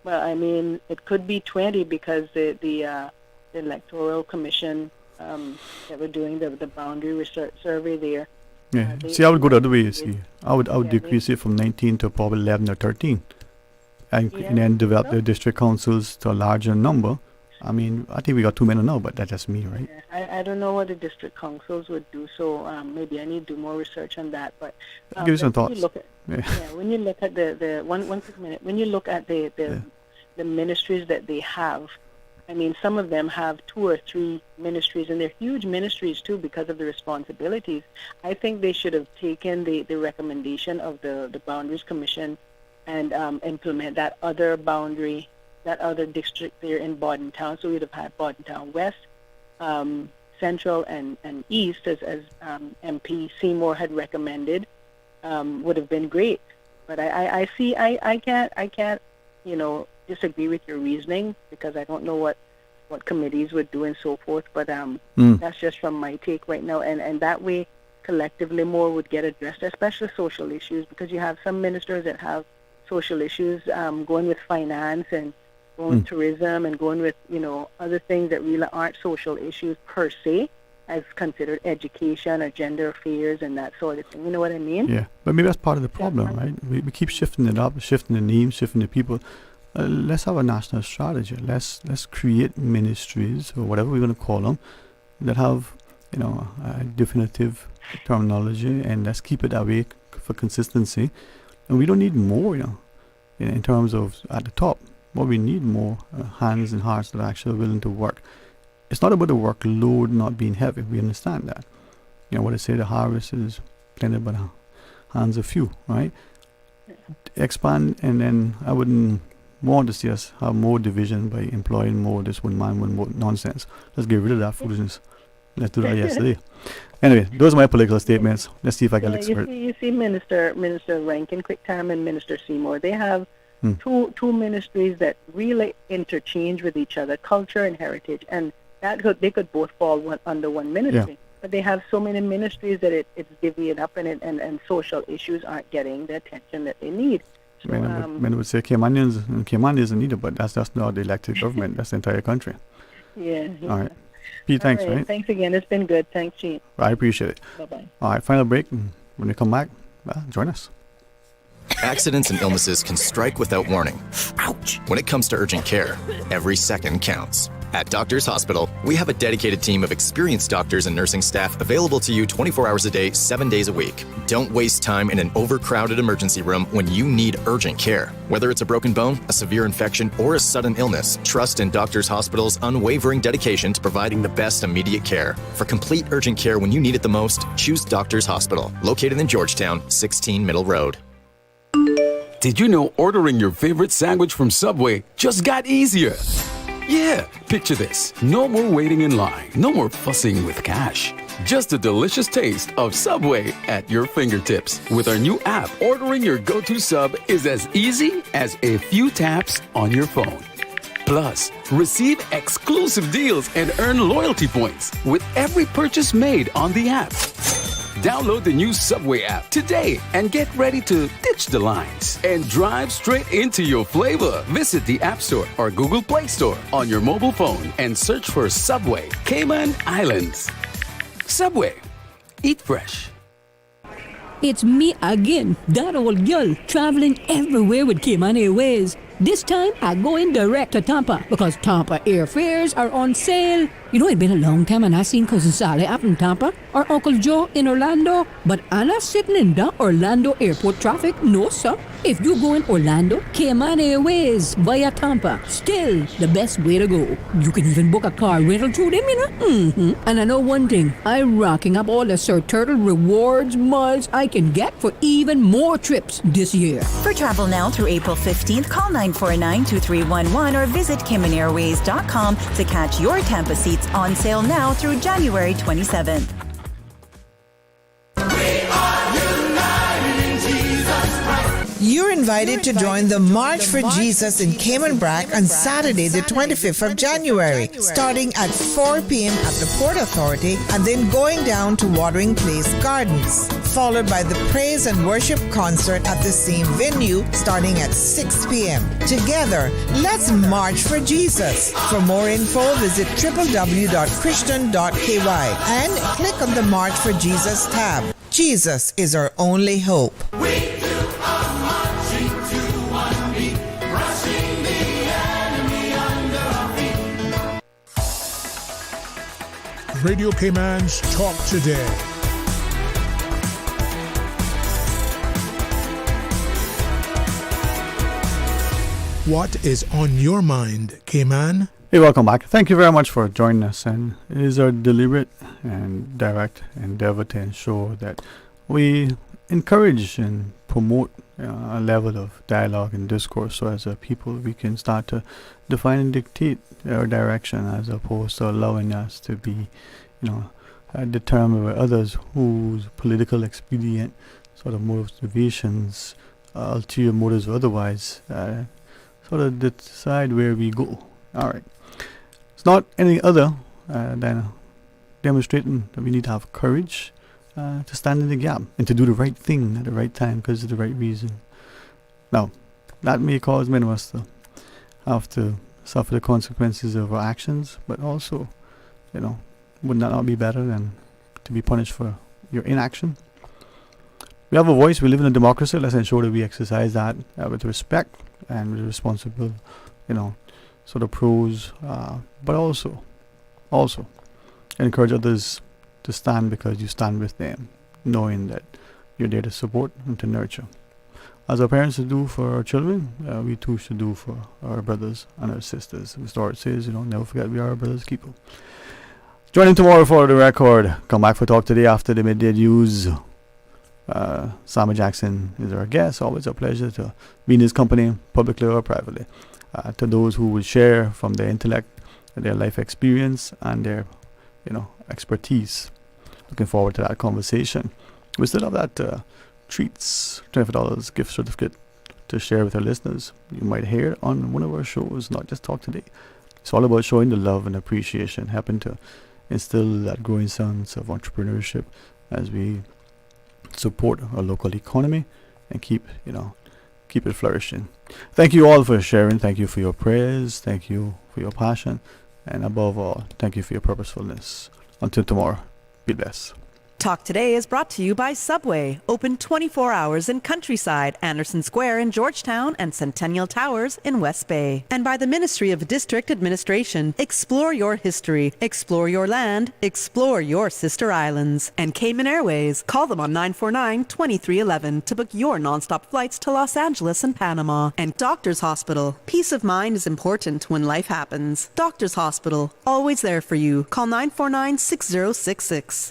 Well, I mean, it could be 20, because the electoral commission that we're doing the boundary research survey there. Yeah. See, I would go the other way. You see, I would decrease it from 19 to probably 11 or 13, and then develop the district councils to a larger number. I mean, I think we got too many now, but that's just me, right? I don't know what the district councils would do, so maybe I need to do more research on that. But give you some thoughts. When you look at the one quick minute, when you look at the ministries that they have, I mean, some of them have 2 or 3 ministries, and they're huge ministries too because of the responsibilities. I think they should have taken the recommendation of the Boundaries Commission and implement that other boundary, that other district there in Bordentown. So we'd have had Bordentown West, Central, and East, as MP Seymour had recommended, would have been great. But I can't disagree with your reasoning, because I don't know what committees would do and so forth, but that's just from my take right now, and that way collectively more would get addressed, especially social issues, because you have some ministers that have social issues, going with finance and going with tourism and going with other things that really aren't social issues per se, as considered education or gender affairs and that sort of thing. You know what I mean? Yeah, but maybe that's part of the problem, right? We keep shifting it up, shifting the names, shifting the people. Let's have a national strategy. Let's create ministries, or whatever we're going to call them, that have a definitive terminology, and let's keep it that way for consistency. And we don't need more, in terms of at the top. What we need more hands and hearts that are actually willing to work. It's not about the workload not being heavy. We understand that. What I say, the harvest is plenty, but hands are few, right? Expand, and then I wouldn't want to see us have more division by employing more this one man, one vote nonsense. Let's get rid of that foolishness. Let's do that yesterday. Anyway, those are my political statements. Let's see if I can expert. You see Minister Rankin Quicktam and Minister Seymour, they have two ministries that really interchange with each other, culture and heritage, and they could both fall under one ministry. Yeah. But they have so many ministries that it's divvied up, and social issues aren't getting the attention that they need. So, men would say Caymanians are needed, but that's not the elected government. That's the entire country. Yeah. All right. Pete, thanks, right? Thanks again. It's been good. Thanks, Gene. I appreciate it. Bye-bye. All right, final break. When we come back, join us. Accidents and illnesses can strike without warning. Ouch! When it comes to urgent care, every second counts. At Doctors Hospital, we have a dedicated team of experienced doctors and nursing staff available to you 24 hours a day, 7 days a week. Don't waste time in an overcrowded emergency room when you need urgent care. Whether it's a broken bone, a severe infection, or a sudden illness, trust in Doctors Hospital's unwavering dedication to providing the best immediate care. For complete urgent care when you need it the most, choose Doctors Hospital, located in Georgetown, 16 Middle Road. Did you know ordering your favorite sandwich from Subway just got easier? Yeah, picture this. No more waiting in line. No more fussing with cash. Just a delicious taste of Subway at your fingertips. With our new app, ordering your go-to sub is as easy as a few taps on your phone. Plus, receive exclusive deals and earn loyalty points with every purchase made on the app. Download the new Subway app today and get ready to ditch the lines and drive straight into your flavor. Visit the App Store or Google Play Store on your mobile phone and search for Subway Cayman Islands. Subway. Eat fresh. It's me again, that old girl, traveling everywhere with Cayman Airways. This time, I go in direct to Tampa because Tampa airfares are on sale. It's been a long time and I seen Cousin Sally up in Tampa or Uncle Joe in Orlando, but I'm not sitting in the Orlando airport traffic, no sir. If you go in Orlando, Cayman Airways via Tampa, still the best way to go. You can even book a car rental through them, you know. And I know one thing, I'm racking up all the Sir Turtle rewards miles I can get for even more trips this year. For travel now through April 15th, call 949-2311 or visit CaymanAirways.com to catch your Tampa seats on sale now through January 27th. You're invited to join the March for Jesus in Cayman Brac on Saturday, the 25th of January, starting at 4 p.m. at the Port Authority and then going down to Watering Place Gardens, followed by the praise and worship concert at the same venue starting at 6 p.m. Together, let's march for Jesus. For more info, visit www.christian.ky and click on the March for Jesus tab. Jesus is our only hope. Radio Cayman's Talk Today. What is on your mind, Cayman? Hey, welcome back. Thank you very much for joining us. And it is our deliberate and direct endeavor to ensure that we encourage and promote a level of dialogue and discourse, so as a people we can start to define and dictate our direction, as opposed to allowing us to be, determined by others whose political expedient sort of motivations, ulterior motives or otherwise, sort of decide where we go. All right. It's not any other than demonstrating that we need to have courage to stand in the gap and to do the right thing at the right time because of the right reason. Now, that may cause many of us to have to suffer the consequences of our actions, but also, would that not be better than to be punished for your inaction? We have a voice. We live in a democracy. Let's ensure that we exercise that with respect and with responsible, sort of pros, but also encourage others to stand because you stand with them, knowing that you're there to support and to nurture. As our parents do for our children, we too should do for our brothers and our sisters. The story says, never forget we are our brother's keeper. Join in tomorrow for the record. Come back for Talk Today after the midday news. Samuel Jackson is our guest. Always a pleasure to be in his company, publicly or privately. To those who will share from their intellect, their life experience, and their, expertise. Looking forward to that conversation. We still have that treats, $25 gift certificate to share with our listeners. You might hear it on one of our shows, not just Talk Today. It's all about showing the love and appreciation, helping to instill that growing sense of entrepreneurship as we support our local economy and keep it flourishing. Thank you all for sharing. Thank you for your prayers. Thank you for your passion. And above all, thank you for your purposefulness. Until tomorrow, be blessed. Talk Today is brought to you by Subway, open 24 hours in Countryside, Anderson Square in Georgetown, and Centennial Towers in West Bay. And by the Ministry of District Administration, explore your history, explore your land, explore your sister islands. And Cayman Airways, call them on 949-2311 to book your nonstop flights to Los Angeles and Panama. And Doctors Hospital, peace of mind is important when life happens. Doctors Hospital, always there for you. Call 949-6066.